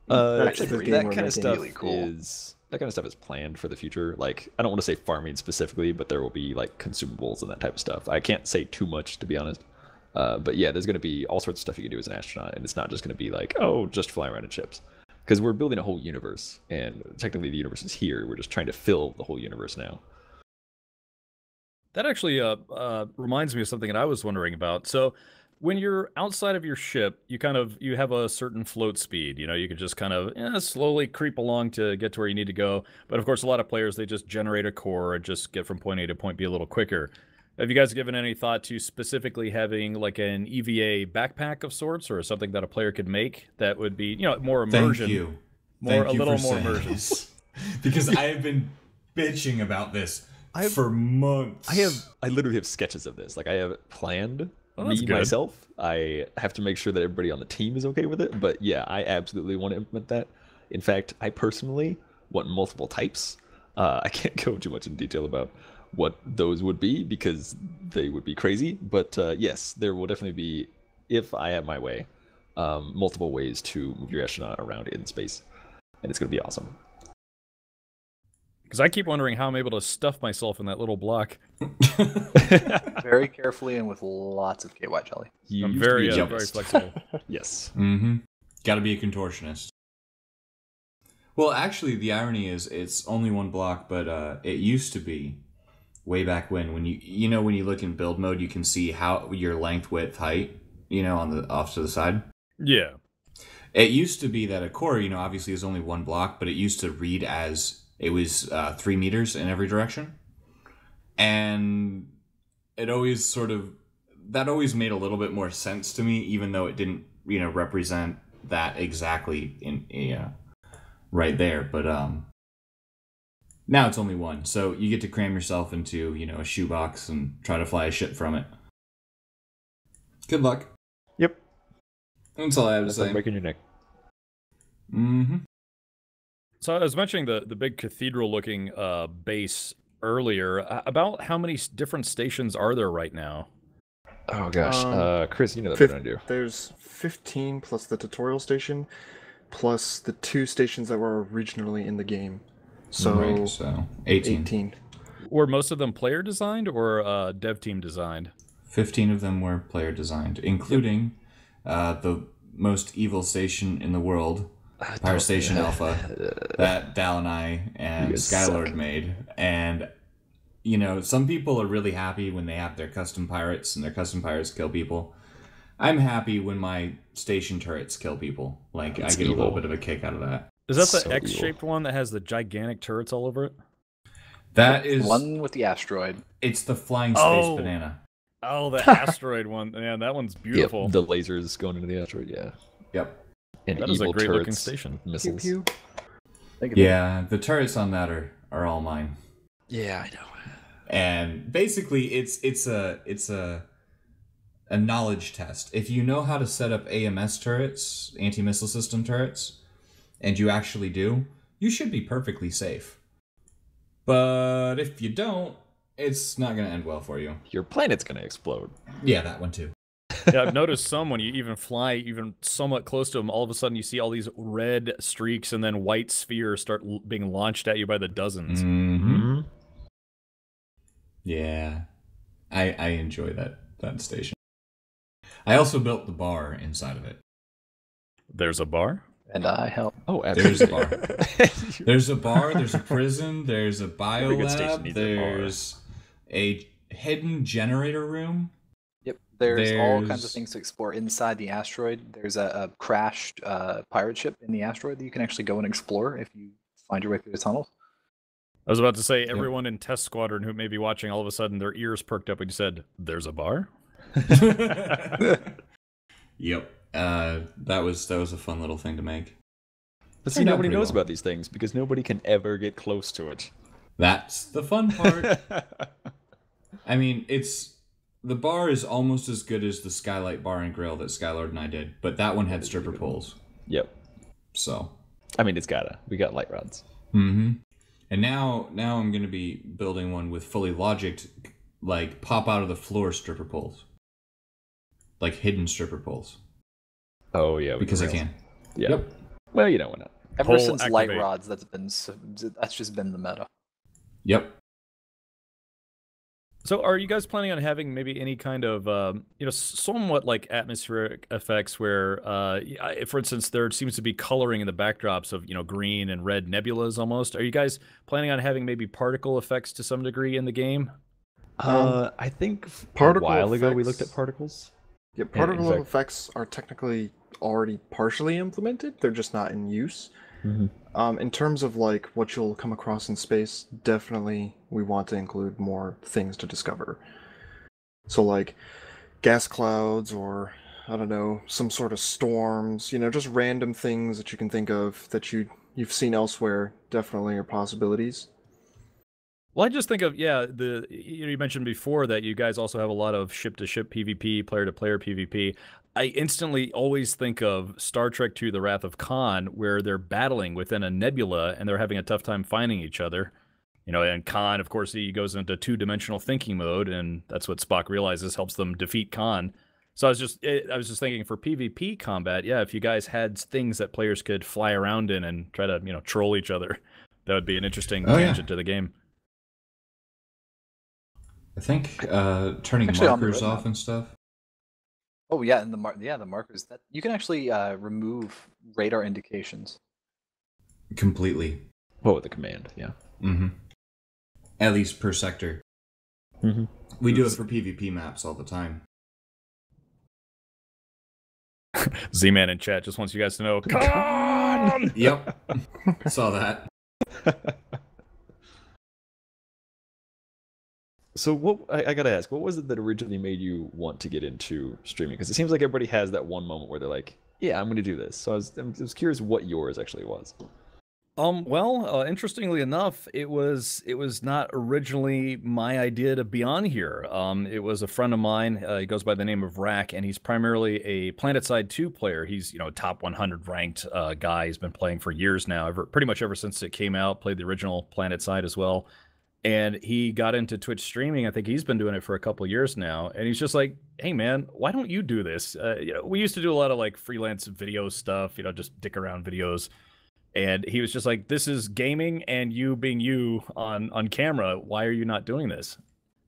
Speaker 4: Actually,
Speaker 1: that kind of stuff
Speaker 4: really cool.
Speaker 1: is planned for the future. Like, I don't want to say farming specifically, but there will be like consumables and that type of stuff. I can't say too much, to be honest. But yeah, there's going to be all sorts of stuff you can do as an astronaut, and it's not just going to be like, oh, just fly around in ships. Because we're building a whole universe, and technically the universe is here. We're just trying to fill the whole universe now.
Speaker 5: That actually reminds me of something that I was wondering about. So when you're outside of your ship, you have a certain float speed. You can just kind of slowly creep along to get to where you need to go. But of course, a lot of players, they just generate a core and just get from point A to point B a little quicker. Have you guys given any thought to specifically having like an EVA backpack of sorts, or something that a player could make that would be, more immersion?
Speaker 3: Thank you.
Speaker 5: A little more immersion.
Speaker 3: Because I have been bitching about this for months.
Speaker 1: I literally have sketches of this. Like, I have planned
Speaker 5: that's good.
Speaker 1: myself. I have to make sure that everybody on the team is okay with it. But yeah, I absolutely want to implement that. In fact, I personally want multiple types. I can't go too much in detail about what those would be because they would be crazy. But yes, there will definitely be, if I have my way, multiple ways to move your astronaut around in space. And it's going to be awesome.
Speaker 5: Because I keep wondering how I'm able to stuff myself in that little block.
Speaker 4: Very carefully and with lots of KY jelly.
Speaker 5: I'm very flexible.
Speaker 1: Yes.
Speaker 3: Mm-hmm. Got to be a contortionist. Well, actually, the irony is it's only one block, but it used to be way back when you look in build mode, you can see how your length, width, height, on the off to the side.
Speaker 5: Yeah.
Speaker 3: It used to be that a core, obviously is only one block, but it used to read as it was 3 meters in every direction. And it always that always made a little bit more sense to me, even though it didn't, represent that exactly in right there. But now it's only one, so you get to cram yourself into, a shoebox and try to fly a ship from it. Good luck.
Speaker 1: Yep.
Speaker 3: That's all I have to say.
Speaker 1: Breaking your neck.
Speaker 3: Mm-hmm.
Speaker 5: So I was mentioning the big cathedral-looking base earlier. About how many different stations are there right now?
Speaker 1: Oh gosh, Chris, you know that better than I do.
Speaker 2: There's 15 plus the tutorial station, plus the 2 stations that were originally in the game. So,
Speaker 3: Right, so 18.
Speaker 2: 18.
Speaker 5: Were most of them player designed or dev team designed?
Speaker 3: 15 of them were player designed, including the most evil station in the world, Pirate Station Alpha, that Dal and I and Skylord made. And, you know, some people are really happy when they have their custom pirates and their custom pirates kill people. I'm happy when my station turrets kill people. Like, I get a little bit of a kick out of that.
Speaker 5: Is that the
Speaker 1: So
Speaker 5: X-shaped one that has the gigantic turrets all over it?
Speaker 3: That is...
Speaker 4: One with the asteroid.
Speaker 3: It's the flying space banana.
Speaker 5: Oh, the asteroid one. Man, that one's beautiful.
Speaker 1: Yep, the lasers going into the asteroid, yeah.
Speaker 3: Yep.
Speaker 1: And
Speaker 5: That is a
Speaker 1: evil
Speaker 5: great looking
Speaker 1: turrets,
Speaker 5: station.
Speaker 1: missiles.
Speaker 2: Pew, pew.
Speaker 3: Yeah, the turrets on that are all mine.
Speaker 1: Yeah, I know.
Speaker 3: And basically, it's a knowledge test. If you know how to set up AMS turrets, anti-missile system turrets, and you actually do, you should be perfectly safe. But if you don't, it's not going to end well for you.
Speaker 1: Your planet's gonna explode.
Speaker 3: Yeah, that one too.
Speaker 5: Yeah, I've noticed some when you even fly even somewhat close to them, all of a sudden you see all these red streaks and then white spheres start being launched at you by the dozens.
Speaker 3: Mm-hmm. Yeah, I enjoy that station. I also built the bar inside of it.
Speaker 5: There's a bar?
Speaker 4: And I help.
Speaker 1: Oh,
Speaker 3: There's a
Speaker 1: absolutely.
Speaker 3: bar. There's a bar, there's a prison, there's a
Speaker 1: Every good station
Speaker 3: biolab,
Speaker 1: needs a bar.
Speaker 3: there's a hidden generator room.
Speaker 4: Yep. There's all kinds of
Speaker 3: There's-
Speaker 4: things to explore inside the asteroid. There's a crashed pirate ship in the asteroid that you can actually go and explore if you find your way through the tunnels.
Speaker 5: I was about to say, everyone in Test Squadron who may be watching, all of a sudden their ears perked up when you said, "There's a bar?"
Speaker 3: Yep. That was a fun little thing to make.
Speaker 1: But see,
Speaker 3: Turned out
Speaker 1: nobody
Speaker 3: pretty
Speaker 1: knows
Speaker 3: well.
Speaker 1: about these things because nobody can ever get close to it.
Speaker 3: That's the fun part. I mean, the bar is almost as good as the Skylight Bar and Grill that Skylord and I did, but that one had stripper poles.
Speaker 1: Yep.
Speaker 3: So.
Speaker 1: I mean, we got light rods.
Speaker 3: Mm-hmm. And now I'm gonna be building one with fully logicked, like pop out of the floor stripper poles, like hidden stripper poles.
Speaker 1: Oh yeah,
Speaker 3: Because I can.
Speaker 1: Yeah.
Speaker 3: Yep.
Speaker 1: Well, you know why not?
Speaker 4: Ever
Speaker 5: Pole
Speaker 4: since light
Speaker 5: activate.
Speaker 4: rods, that's just been the meta.
Speaker 3: Yep.
Speaker 5: So are you guys planning on having maybe any kind of, somewhat like atmospheric effects where, for instance, there seems to be coloring in the backdrops of, green and red nebulas almost. Are you guys planning on having maybe particle effects to some degree in the game?
Speaker 1: I think
Speaker 2: particle
Speaker 1: a while ago we
Speaker 2: effects-
Speaker 1: looked at particles.
Speaker 2: Yeah,
Speaker 1: in
Speaker 2: particle
Speaker 1: fact-
Speaker 2: effects are technically already partially implemented. They're just not in use. In terms of like what you'll come across in space, definitely we want to include more things to discover. So like gas clouds or I don't know, some sort of storms, just random things that you can think of that you've seen elsewhere definitely are possibilities.
Speaker 5: Well, I just think of, you mentioned before that you guys also have a lot of ship-to-ship PvP, player-to-player PvP. I instantly always think of Star Trek II: The Wrath of Khan, where they're battling within a nebula and they're having a tough time finding each other. And Khan, of course, he goes into two-dimensional thinking mode, and that's what Spock realizes helps them defeat Khan. So I was just thinking for PvP combat, if you guys had things that players could fly around in and try to, troll each other, that would be an interesting tangent to the game.
Speaker 3: I think turning
Speaker 4: Actually, on the
Speaker 3: markers
Speaker 4: roadmap.
Speaker 3: off and stuff.
Speaker 4: Oh yeah, and the markers that you can actually remove radar indications.
Speaker 3: Completely.
Speaker 1: Oh, with the command, yeah.
Speaker 3: Mm-hmm. At least per sector.
Speaker 1: Mm-hmm.
Speaker 3: We do it for PvP maps all the time.
Speaker 5: Z-Man in chat just wants you guys to know, Khan!
Speaker 3: Yep. Saw that.
Speaker 1: So I gotta ask, what was it that originally made you want to get into streaming? Because it seems like everybody has that one moment where they're like, "Yeah, I'm gonna do this." So I was curious what yours actually was.
Speaker 5: Well, interestingly enough, it was not originally my idea to be on here. It was a friend of mine. He goes by the name of Rack, and he's primarily a PlanetSide 2 player. He's, top 100 ranked guy. He's been playing for years now, pretty much ever since it came out. Played the original PlanetSide as well, and he got into Twitch streaming. I think he's been doing it for a couple years now, and he's just like, "Hey, man, why don't you do this?" We used to do a lot of like freelance video stuff, just dick around videos. And he was just like, "This is gaming, and you being you on camera. Why are you not doing this?"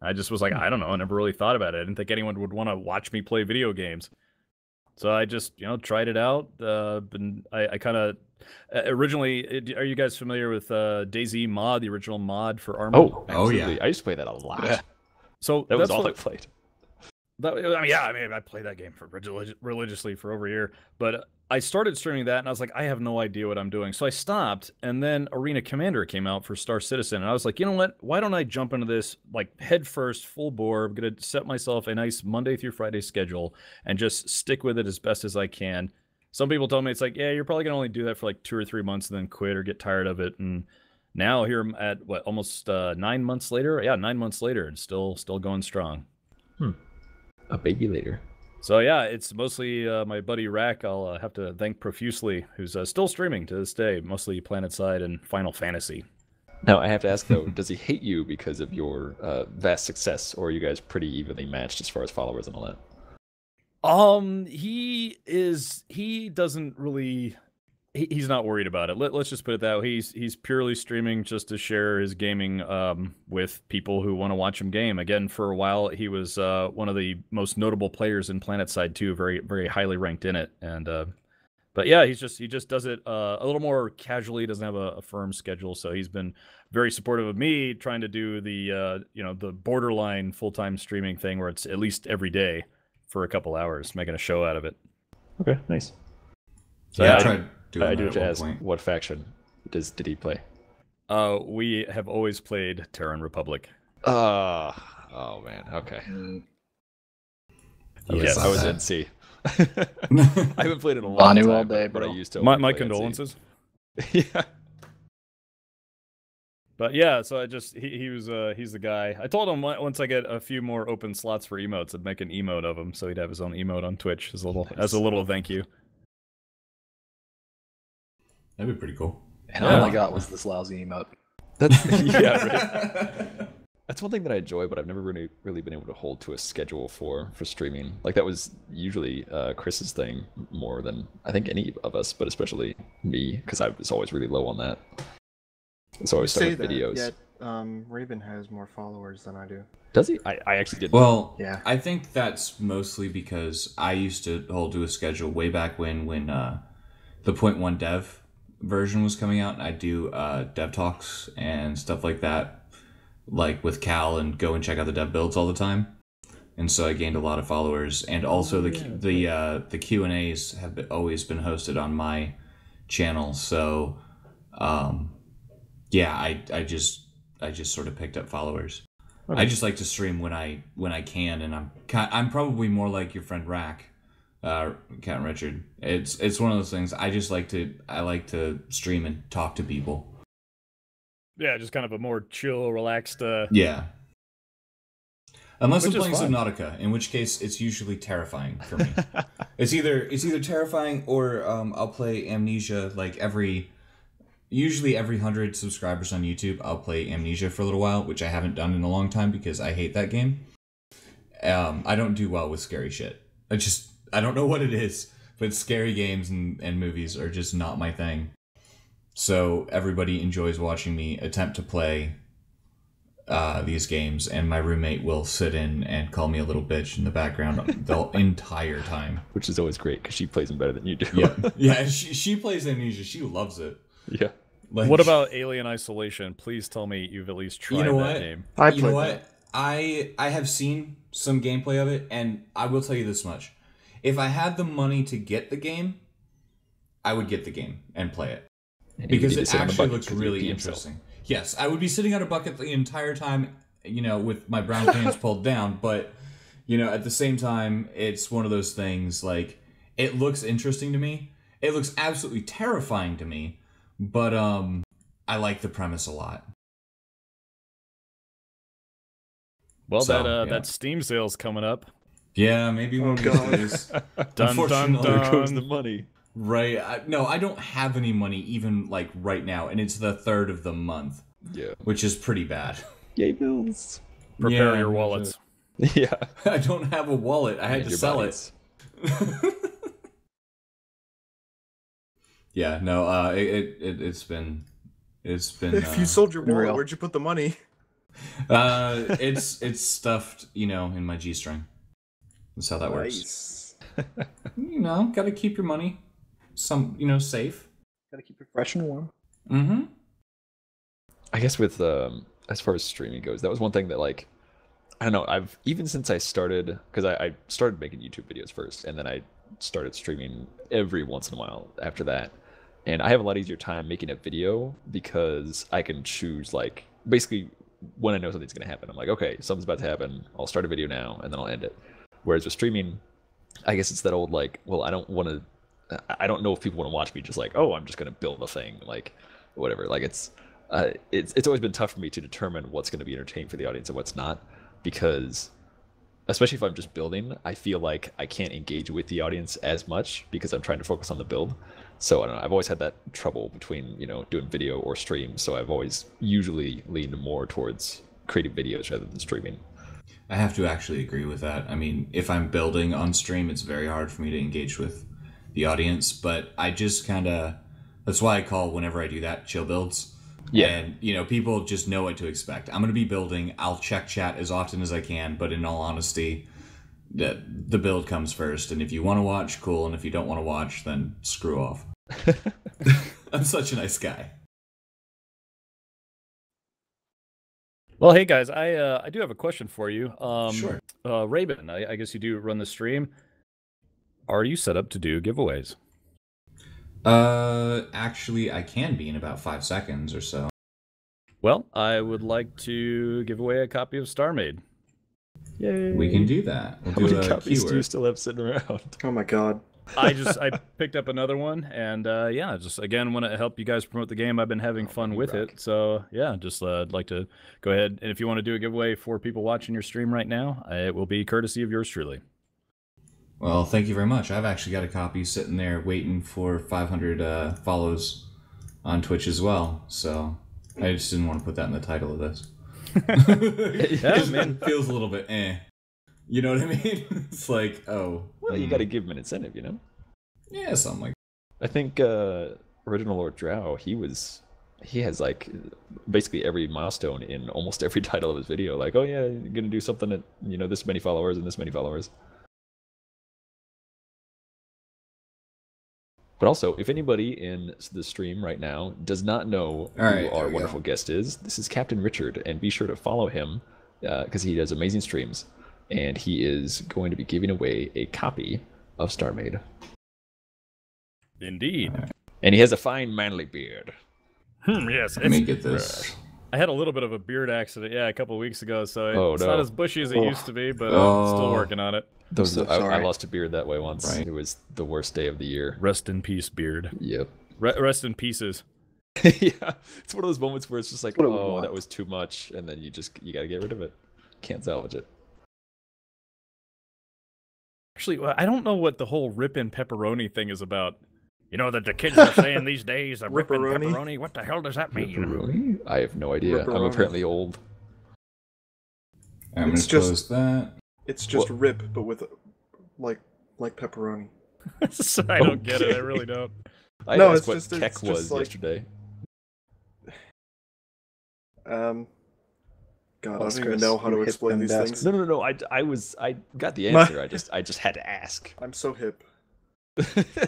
Speaker 5: I just was like, "I don't know. I never really thought about it. I didn't think anyone would want to watch me play video games." So I just, tried it out. And I kind of originally. Are you guys familiar with DayZ mod, the original mod for Arma?
Speaker 1: Oh, absolutely. Yeah. I used to play that a lot. Yeah.
Speaker 5: So
Speaker 1: that was all I played.
Speaker 5: I played that game for religiously for over a year, but I started streaming that, and I was like, I have no idea what I'm doing. So I stopped, and then Arena Commander came out for Star Citizen, and I was like, you know what? Why don't I jump into this like head first, full bore? I'm gonna set myself a nice Monday through Friday schedule and just stick with it as best as I can. Some people told me it's like, yeah, you're probably gonna only do that for like 2 or 3 months and then quit or get tired of it. And now here I'm at almost 9 months later. Yeah, 9 months later, and still going strong.
Speaker 1: A baby later.
Speaker 5: So yeah, it's mostly my buddy Rack. I'll have to thank profusely, who's still streaming to this day, mostly PlanetSide and Final Fantasy.
Speaker 1: Now I have to ask though, does he hate you because of your vast success, or are you guys pretty evenly matched as far as followers and all that?
Speaker 5: He doesn't really. He's not worried about it. Let's just put it that way. He's purely streaming just to share his gaming with people who want to watch him game. Again, for a while, he was one of the most notable players in PlanetSide 2, very very highly ranked in it. And but yeah, he just does it a little more casually. Doesn't have a firm schedule, so he's been very supportive of me trying to do the the borderline full-time streaming thing where it's at least every day for a couple hours, making a show out of it.
Speaker 1: Okay, nice.
Speaker 3: So yeah, I tried.
Speaker 1: I do have to ask, what faction did he play?
Speaker 5: We have always played Terran Republic.
Speaker 1: Oh man, okay.
Speaker 5: Yes.
Speaker 1: I was NC. I haven't played in a long time,
Speaker 4: all day,
Speaker 1: but I
Speaker 4: bro.
Speaker 1: used to.
Speaker 5: My condolences.
Speaker 1: Yeah.
Speaker 5: But yeah, so he's the guy. I told him once I get a few more open slots for emotes, I'd make an emote of him, so he'd have his own emote on Twitch as a little thank you.
Speaker 3: That'd be pretty cool.
Speaker 4: And all I got was this lousy emote.
Speaker 1: That's right. That's one thing that I enjoy, but I've never really been able to hold to a schedule for streaming. Like that was usually Chris's thing more than I think any of us, but especially me, because I was always really low on that. It's always stuck with videos.
Speaker 2: Yet, Raiben has more followers than I do.
Speaker 1: Does he? I actually didn't.
Speaker 3: Well,
Speaker 2: yeah.
Speaker 3: I think that's mostly because I used to hold to a schedule way back when the 0.1 dev version was coming out, and I do dev talks and stuff like that, like with Cal, and go and check out the dev builds all the time. And so I gained a lot of followers, and also the Q&As have always been hosted on my channel. So yeah, I just sort of picked up followers. Okay. I just like to stream when I can, and I'm probably more like your friend Rack, Captain Richard. It's one of those things. I like to stream and talk to people.
Speaker 5: Yeah, just kind of a more chill, relaxed.
Speaker 3: Yeah. Unless I'm playing Subnautica, in which case it's usually terrifying for me. It's either terrifying or I'll play Amnesia usually every 100 subscribers on YouTube. I'll play Amnesia for a little while, which I haven't done in a long time because I hate that game. I don't do well with scary shit. I don't know what it is, but scary games and movies are just not my thing. So everybody enjoys watching me attempt to play these games, and my roommate will sit in and call me a little bitch in the background the entire time.
Speaker 1: Which is always great, because she plays them better than you do.
Speaker 3: Yeah, she plays Amnesia. She loves it.
Speaker 1: Yeah.
Speaker 5: What about Alien Isolation? Please tell me you've at least tried that game.
Speaker 3: You know what? I have seen some gameplay of it, and I will tell you this much. If I had the money to get the game, I would get the game and play it. Because it actually looks really interesting. Yes, I would be sitting on a bucket the entire time, with my brown pants pulled down, but, at the same time, it's one of those things, like, it looks interesting to me. It looks absolutely terrifying to me, But I like the premise a lot.
Speaker 5: Well,
Speaker 3: So,
Speaker 5: that Steam sale's coming up.
Speaker 3: Yeah, maybe one of these days.
Speaker 5: Dun,
Speaker 3: Unfortunately,
Speaker 5: dun,
Speaker 1: There goes
Speaker 5: dun.
Speaker 1: the money.
Speaker 3: Right. No, I don't have any money even like right now, and it's the 3rd of the month,
Speaker 1: Yeah.
Speaker 3: which is pretty bad.
Speaker 1: Yay, bills.
Speaker 5: Prepare
Speaker 3: Yeah,
Speaker 5: your wallets.
Speaker 1: Yeah.
Speaker 3: I don't have a wallet. I had
Speaker 1: And
Speaker 3: to
Speaker 1: your
Speaker 3: sell
Speaker 1: bodies.
Speaker 3: it. Yeah, no, it's been
Speaker 2: If
Speaker 3: uh,
Speaker 2: you sold your wallet,
Speaker 4: Unreal.
Speaker 2: where'd you put the money?
Speaker 3: it's stuffed, in my G-string. That's how that works.
Speaker 2: Nice.
Speaker 3: Gotta keep your money safe.
Speaker 4: Gotta keep it fresh and warm.
Speaker 3: Mm-hmm.
Speaker 1: I guess with as far as streaming goes, that was one thing that like I don't know, I've even since I started because I started making YouTube videos first and then I started streaming every once in a while after that. And I have a lot easier time making a video because I can choose like basically when I know something's gonna happen. I'm like, okay, something's about to happen, I'll start a video now and then I'll end it. Whereas with streaming, I guess it's that old like, well, I don't know if people want to watch me just like, oh, I'm just gonna build a thing, like whatever. Like it's always been tough for me to determine what's gonna be entertaining for the audience and what's not, because especially if I'm just building, I feel like I can't engage with the audience as much because I'm trying to focus on the build. So I don't know, I've always had that trouble between, doing video or stream. So I've always usually leaned more towards creating videos rather than streaming.
Speaker 3: I have to actually agree with that. I mean, if I'm building on stream, it's very hard for me to engage with the audience, but I just that's why I call whenever I do that chill builds.
Speaker 1: Yeah.
Speaker 3: And, people just know what to expect. I'm going to be building. I'll check chat as often as I can, but in all honesty, the build comes first. And if you want to watch, cool. And if you don't want to watch, then screw off. I'm such a nice guy.
Speaker 5: Well, hey guys, I do have a question for you.
Speaker 3: Sure.
Speaker 5: Raiben, I guess you do run the stream. Are you set up to do giveaways?
Speaker 3: Actually, I can be in about 5 seconds or so.
Speaker 5: Well, I would like to give away a copy of StarMade.
Speaker 1: Yay.
Speaker 3: We can do that. We'll
Speaker 1: How
Speaker 3: do
Speaker 1: many
Speaker 3: a
Speaker 1: copies do you
Speaker 3: keyword.
Speaker 1: still have sitting around?
Speaker 2: Oh my god.
Speaker 5: I picked up another one, and just again want to help you guys promote the game. I've been having fun with it, so yeah, just I'd like to go ahead, and if you want to do a giveaway for people watching your stream right now, it will be courtesy of yours truly.
Speaker 3: Well, thank you very much. I've actually got a copy sitting there waiting for 500 follows on Twitch as well, so I just didn't want to put that in the title of this.
Speaker 5: Yeah, man.
Speaker 3: It feels a little bit You know what I mean? It's like, oh.
Speaker 1: Well, you got to give him an incentive,
Speaker 3: Yeah, something like
Speaker 1: I think original Lord Drow, he has like basically every milestone in almost every title of his video. Like, oh yeah, you're gonna do something at this many followers and this many followers. But also, if anybody in the stream right now does not know who
Speaker 3: right, there
Speaker 1: our
Speaker 3: we
Speaker 1: wonderful
Speaker 3: go.
Speaker 1: guest is, this is Captain Richard, and be sure to follow him because he does amazing streams, and he is going to be giving away a copy of StarMade.
Speaker 5: Indeed.
Speaker 1: And he has a fine manly beard.
Speaker 5: Yes.
Speaker 3: Let me get this.
Speaker 5: I had a little bit of a beard accident, a couple of weeks ago, so
Speaker 1: Oh,
Speaker 5: it's
Speaker 1: no.
Speaker 5: not as bushy as it used to be, but
Speaker 3: Oh.
Speaker 5: still working on it.
Speaker 4: So
Speaker 1: I
Speaker 4: sorry.
Speaker 1: lost a beard that way once.
Speaker 3: Right.
Speaker 1: It was the worst day of the year.
Speaker 5: Rest in peace, beard.
Speaker 1: Yep.
Speaker 5: Rest in pieces.
Speaker 1: Yeah, it's one of those moments where it's just like,
Speaker 4: What do we
Speaker 1: oh,
Speaker 4: want?
Speaker 1: that was too much, and then you gotta get rid of it. Can't salvage it.
Speaker 5: Actually, I don't know what the whole rippin' pepperoni thing is about. You know that the kids are saying these days, a rippin'
Speaker 2: Ripperoni?
Speaker 5: pepperoni. What the hell does that mean?
Speaker 1: Pepperoni? I have no idea. I'm
Speaker 2: Ripperoni.
Speaker 1: apparently old.
Speaker 3: I'm going
Speaker 2: It's
Speaker 3: to
Speaker 2: just-
Speaker 3: close that.
Speaker 2: It's just rip, but with like pepperoni.
Speaker 5: I don't get it. I really don't.
Speaker 1: I
Speaker 2: No,
Speaker 1: asked
Speaker 2: it's
Speaker 1: what
Speaker 2: just- it's
Speaker 1: Keck
Speaker 2: just
Speaker 1: was
Speaker 2: like-
Speaker 1: yesterday.
Speaker 2: God, I
Speaker 4: Plus,
Speaker 2: don't even
Speaker 4: Chris,
Speaker 2: know how to
Speaker 4: you hit
Speaker 2: explain
Speaker 4: them
Speaker 2: these
Speaker 4: desks.
Speaker 2: things.
Speaker 1: No. I got the
Speaker 2: My-
Speaker 1: answer. I just had to ask.
Speaker 2: I'm so hip.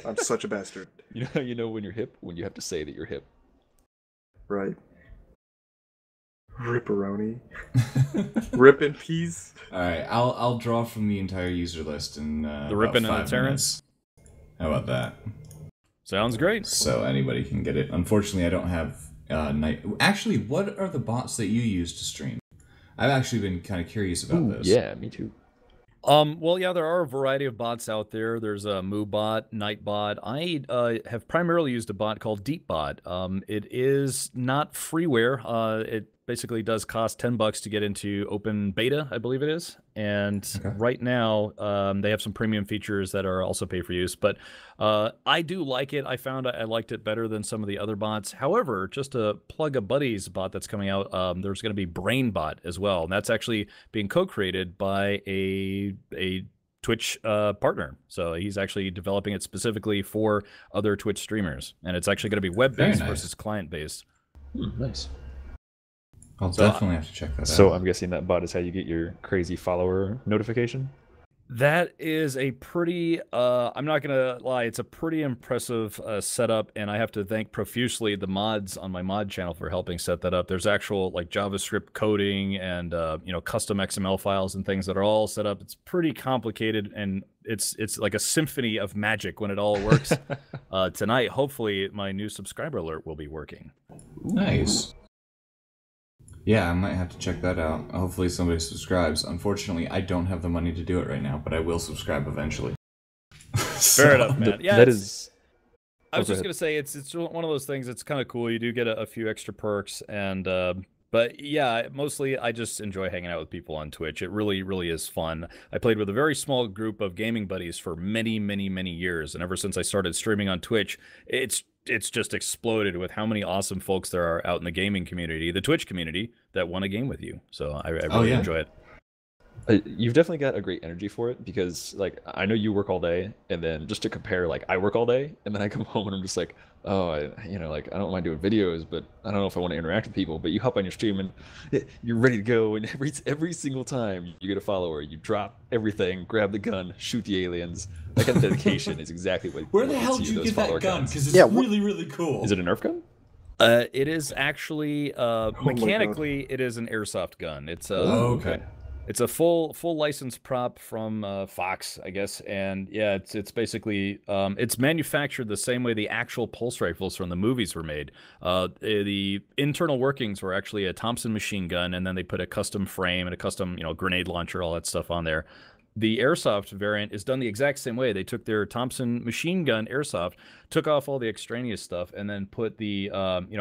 Speaker 2: I'm such a bastard.
Speaker 1: You know when you're hip, when you have to say that you're hip.
Speaker 2: Right. Ripperoni. Rip in peas.
Speaker 3: All right, I'll draw from the entire user list in
Speaker 5: The Rippin' and the Terrence?
Speaker 3: How about that?
Speaker 5: Sounds great.
Speaker 3: So anybody can get it. Unfortunately, I don't have night. Actually, what are the bots that you use to stream? I've actually been kind of curious about
Speaker 1: Ooh,
Speaker 3: this.
Speaker 1: yeah, me too.
Speaker 5: Well, yeah, there are a variety of bots out there. There's a MooBot, Nightbot. I have primarily used a bot called DeepBot. It is not freeware. It basically does cost $10 to get into open beta, I believe it is. And right now, they have some premium features that are also pay for use. But I do like it. I found I liked it better than some of the other bots. However, just to plug a buddy's bot that's coming out, there's going to be BrainBot as well. And that's actually being co-created by a Twitch partner. So he's actually developing it specifically for other Twitch streamers. And it's actually going to be web-based versus client-based.
Speaker 1: Nice.
Speaker 3: I'll definitely have to check that out.
Speaker 1: So I'm guessing that bot is how you get your crazy follower notification?
Speaker 5: That is a pretty, I'm not going to lie, it's a pretty impressive setup, and I have to thank profusely the mods on my mod channel for helping set that up. There's actual like JavaScript coding and, custom XML files and things that are all set up. It's pretty complicated, and it's like a symphony of magic when it all works. Tonight, hopefully, my new subscriber alert will be working.
Speaker 3: Nice. Yeah, I might have to check that out. Hopefully somebody subscribes. Unfortunately, I don't have the money to do it right now, but I will subscribe eventually.
Speaker 5: Fair enough, man. Yeah,
Speaker 1: that is...
Speaker 5: I was just going to say, it's one of those things, it's kind of cool. You do get a few extra perks, and but yeah, mostly I just enjoy hanging out with people on Twitch. It really, really is fun. I played with a very small group of gaming buddies for many, many, many years, and ever since I started streaming on Twitch, it's just exploded with how many awesome folks there are out in the gaming community, the Twitch community, that want a game with you. So I really enjoy it.
Speaker 1: You've definitely got a great energy for it, because like I know you work all day, and then just to compare, like I work all day and then I come home and I'm just like, oh, I don't mind doing videos, but I don't know if I want to interact with people. But you hop on your stream and you're ready to go, and every single time you get a follower, you drop everything, grab the gun, shoot the aliens. That kind of dedication is exactly what.
Speaker 3: Where the hell did you get that gun? Because it's really, really cool.
Speaker 1: Is it a Nerf gun?
Speaker 5: It is actually mechanically it is an airsoft gun. It's
Speaker 1: okay.
Speaker 5: It's a full license prop from Fox, I guess, and yeah, it's basically it's manufactured the same way the actual pulse rifles from the movies were made. The internal workings were actually a Thompson machine gun, and then they put a custom frame and a custom grenade launcher, all that stuff on there. The airsoft variant is done the exact same way. They took their Thompson machine gun airsoft, took off all the extraneous stuff, and then put the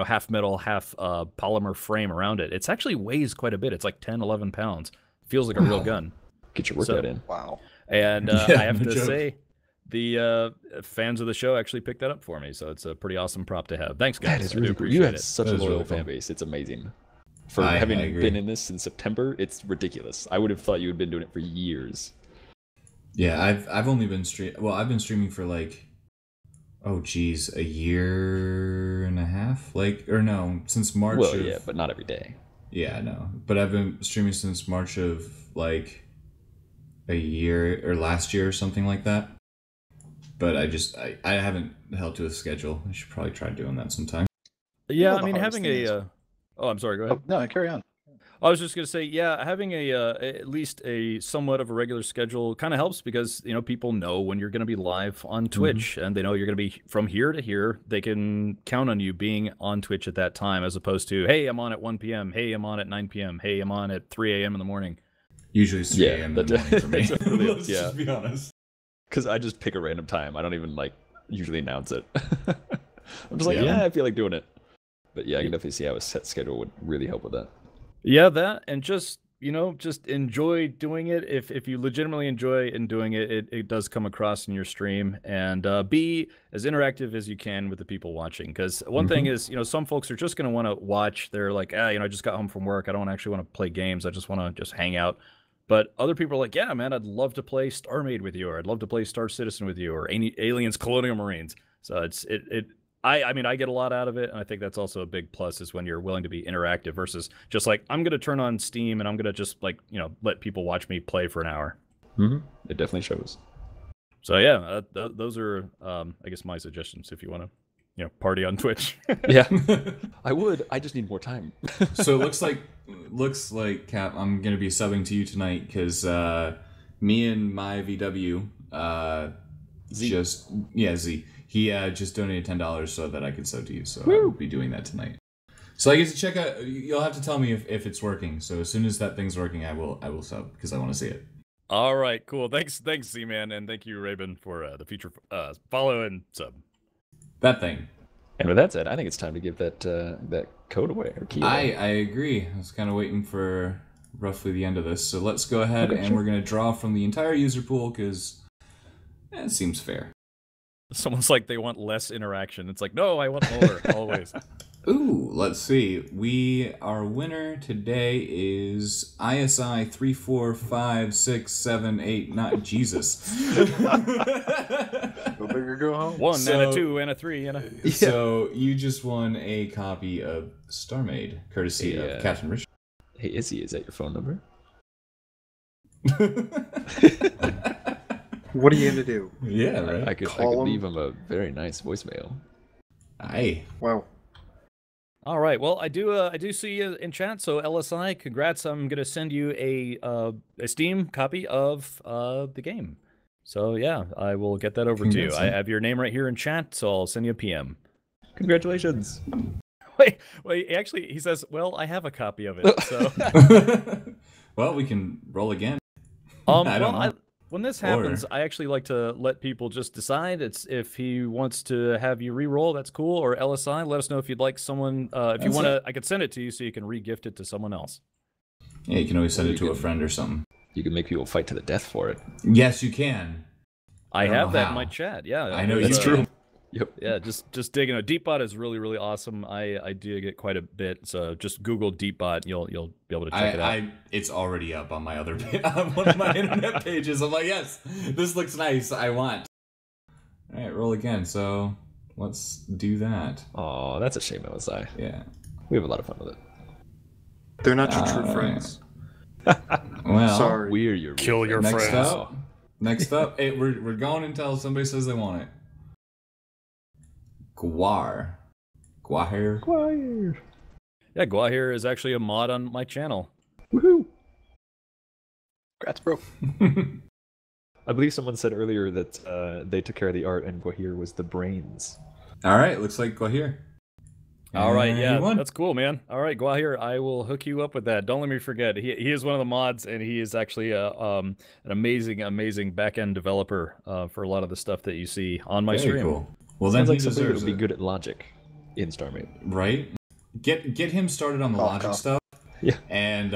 Speaker 5: half metal, half polymer frame around it. It actually weighs quite a bit. It's like 10, 11 pounds. Feels like a real gun.
Speaker 1: Get your workout in.
Speaker 4: Wow.
Speaker 5: And I have to say, the fans of the show actually picked that up for me, so it's a pretty awesome prop to have. Thanks, guys.
Speaker 1: That is really cool. You have such a loyal fan base. It's amazing. For having been in this since September, it's ridiculous. I would have thought you had been doing it for years.
Speaker 3: Yeah, I've only been I've been streaming for like, a year and a half, since March.
Speaker 1: Well, yeah, but not every day.
Speaker 3: Yeah, no, but I've been streaming since March of like a year or last year or something like that. But I haven't held to a schedule. I should probably try doing that sometime.
Speaker 5: Yeah, I mean, having I'm sorry, go ahead.
Speaker 4: Oh, no, carry on.
Speaker 5: I was just going to say, yeah, having at least a somewhat of a regular schedule kind of helps, because, people know when you're going to be live on Twitch, and they know you're going to be from here to here. They can count on you being on Twitch at that time, as opposed to, hey, I'm on at 1 p.m. Hey, I'm on at 9 p.m. Hey, I'm on at 3 a.m. in the morning.
Speaker 3: Usually it's 3 a.m. in the morning for me.
Speaker 1: Let's just be honest. Because I just pick a random time. I don't even, usually announce it. I'm just like, I feel like doing it. But yeah, I can definitely see how a set schedule would really help with that.
Speaker 5: Yeah, that, and just enjoy doing it. If you legitimately enjoy doing it, it does come across in your stream, and be as interactive as you can with the people watching. Because one thing is, some folks are just going to want to watch. They're like, I just got home from work. I don't actually want to play games. I just want to just hang out. But other people are like, yeah, man, I'd love to play StarMade with you, or I'd love to play Star Citizen with you, or Aliens Colonial Marines. So I mean, I get a lot out of it, and I think that's also a big plus, is when you're willing to be interactive versus just like, I'm going to turn on Steam and I'm going to just let people watch me play for an hour.
Speaker 1: It definitely shows.
Speaker 5: So yeah, those are, I guess, my suggestions if you want to, party on Twitch.
Speaker 1: Yeah, I would. I just need more time.
Speaker 3: So it looks like Cap, I'm going to be subbing to you tonight, because me and my VW, Z. He just donated $10 so that I could sub to you, so I'll be doing that tonight. So I get to check out. You'll have to tell me if it's working. So as soon as that thing's working, I will sub, because I want to see it.
Speaker 5: All right, cool. Thanks, Z-Man, and thank you, Raiben, for the future follow and sub.
Speaker 3: That thing.
Speaker 1: And with that said, I think it's time to give that code away or key away.
Speaker 3: I agree. I was kind of waiting for roughly the end of this, so let's go ahead and we're going to draw from the entire user pool because it seems fair.
Speaker 5: Someone's like they want less interaction. It's like, no, I want more always.
Speaker 3: Ooh, let's see. Our winner today is ISI 3456789. Jesus.
Speaker 4: Go big or go home.
Speaker 5: 1 and a 2 and a 3 and a.
Speaker 3: So you just won a copy of StarMade, courtesy of Captain Richard.
Speaker 1: Hey, Izzy, is that your phone number?
Speaker 2: What are you gonna do?
Speaker 3: Yeah, right.
Speaker 1: I could leave him a very nice voicemail.
Speaker 3: Aye.
Speaker 2: Wow.
Speaker 5: All right. Well, I do see you in chat. So LSI, congrats. I'm gonna send you a Steam copy of the game. So yeah, I will get that over to you. I have your name right here in chat, so I'll send you a PM.
Speaker 1: Congratulations.
Speaker 5: Wait. Actually, he says, "Well, I have a copy of it." So.
Speaker 3: Well, we can roll again.
Speaker 5: I don't know. When this happens, I actually like to let people just decide. It's if he wants to have you re-roll, that's cool. Or LSI, let us know if you'd like someone. If you want to, I could send it to you so you can re-gift it to someone else.
Speaker 3: Yeah, you can always send it to a friend or something.
Speaker 1: You can make people fight to the death for it.
Speaker 3: Yes, you can.
Speaker 5: I have that in my chat. Yeah,
Speaker 3: I know
Speaker 1: that's true. Yep.
Speaker 5: Yeah, just digging. Deepbot is really, really awesome. I dig it quite a bit. So just Google Deepbot, you'll be able to check it out.
Speaker 3: It's already up on my other on one of my internet pages. I'm like, yes, this looks nice. I want. All right, roll again. So let's do that.
Speaker 1: Oh, that's a shame, LSI.
Speaker 3: Yeah,
Speaker 1: we have a lot of fun with it.
Speaker 2: They're not your true friends.
Speaker 3: Well,
Speaker 2: sorry.
Speaker 1: We're your
Speaker 5: Kill your friends.
Speaker 3: Next up, we're going until somebody says they want it. Guar.
Speaker 5: Yeah, Guahir is actually a mod on my channel.
Speaker 1: Woohoo!
Speaker 4: Congrats, bro.
Speaker 1: I believe someone said earlier that they took care of the art and Guahir was the brains.
Speaker 3: All right, looks like Guahir.
Speaker 5: All right, yeah, that's cool, man. All right, Guahir, I will hook you up with that. Don't let me forget. He is one of the mods, and he is actually an amazing back-end developer for a lot of the stuff that you see on my stream.
Speaker 3: Cool. Well, then
Speaker 1: sounds like somebody would be good at logic in StarMade.
Speaker 3: Right? Get him started on the logic stuff.
Speaker 1: Yeah.
Speaker 3: And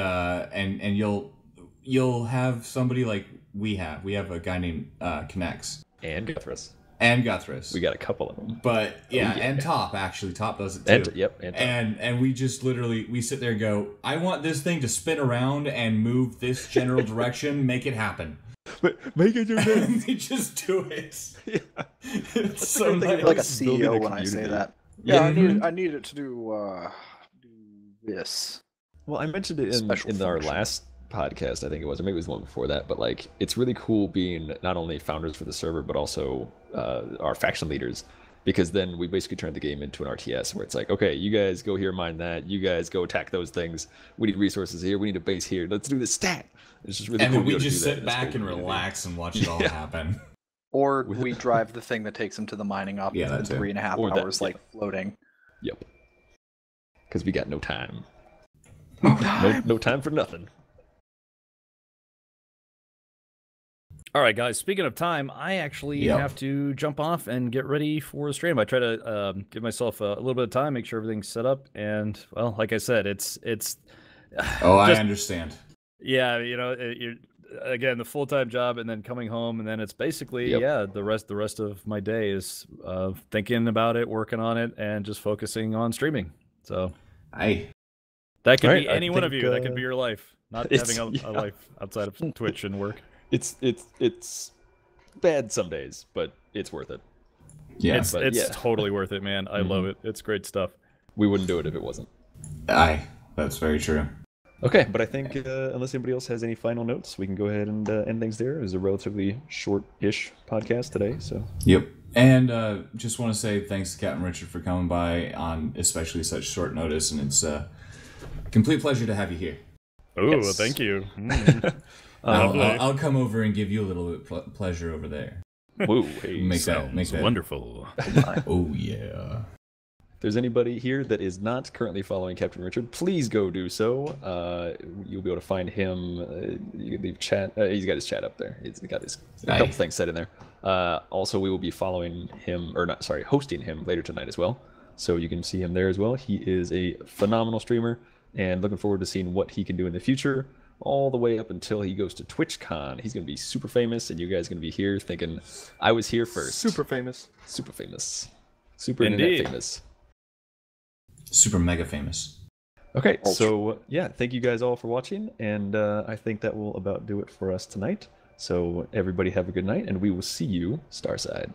Speaker 3: you'll have somebody like we have. We have a guy named Connects.
Speaker 1: And Guthris.
Speaker 3: We
Speaker 1: got a couple of them.
Speaker 3: But yeah, and Top actually. Top does it too. And we just literally we sit there and go, I want this thing to spin around and move this general direction, make it happen.
Speaker 1: Make it do this.
Speaker 3: They just do it.
Speaker 1: Yeah.
Speaker 3: It's so nice.
Speaker 4: I feel like a CEO when I say that. Yeah, I need it to do this.
Speaker 1: Well, I mentioned it in our last podcast, I think it was, or maybe it was the one before that, but like it's really cool being not only founders for the server, but also our faction leaders, because then we basically turned the game into an RTS where it's like, okay, you guys go here, mine that, you guys go attack those things, we need resources here, we need a base here, let's do this stat. It's just really cool.
Speaker 3: And then we just sit back and relax and watch it all happen.
Speaker 4: Or we drive the thing that takes them to the mining op in 3.5 hours, like floating.
Speaker 1: Yep. Because we got no time. No time for nothing.
Speaker 5: All right, guys. Speaking of time, I actually have to jump off and get ready for the stream. I try to give myself a little bit of time, make sure everything's set up, and well, like I said, it's.
Speaker 3: Oh, I understand.
Speaker 5: Yeah, you're again the full-time job, and then coming home, and then it's basically the rest of my day is thinking about it, working on it, and just focusing on streaming. So, that could be any one of you. That could be your life. Not having a life outside of Twitch and work.
Speaker 1: It's bad some days, but it's worth it.
Speaker 5: Yeah, it's totally worth it, man. I love it. It's great stuff.
Speaker 1: We wouldn't do it if it wasn't.
Speaker 3: That's very true.
Speaker 1: Okay, but I think unless anybody else has any final notes, we can go ahead and end things there. It was a relatively short-ish podcast today, so.
Speaker 3: Yep. And just want to say thanks to Captain Richard for coming by on especially such short notice, and it's a complete pleasure to have you here.
Speaker 5: Oh, well, thank you.
Speaker 3: I'll come over and give you a little bit pleasure over there.
Speaker 1: Whoa, hey,
Speaker 3: make that
Speaker 5: wonderful.
Speaker 3: Oh yeah.
Speaker 1: there's anybody here that is not currently following Captain Richard, please go do so. You'll be able to find him. You can leave chat. He's got his chat up there. He's got his couple things set in there. Also, we will be following him, or not, sorry, hosting him later tonight as well. So you can see him there as well. He is a phenomenal streamer, and looking forward to seeing what he can do in the future, all the way up until he goes to TwitchCon. He's going to be super famous, and you guys are going to be here thinking, I was here first.
Speaker 2: Super famous.
Speaker 1: Super famous. Super internet famous.
Speaker 3: Super mega famous.
Speaker 1: Okay, so yeah, thank you guys all for watching, and I think that will about do it for us tonight. So everybody have a good night, and we will see you StarSide.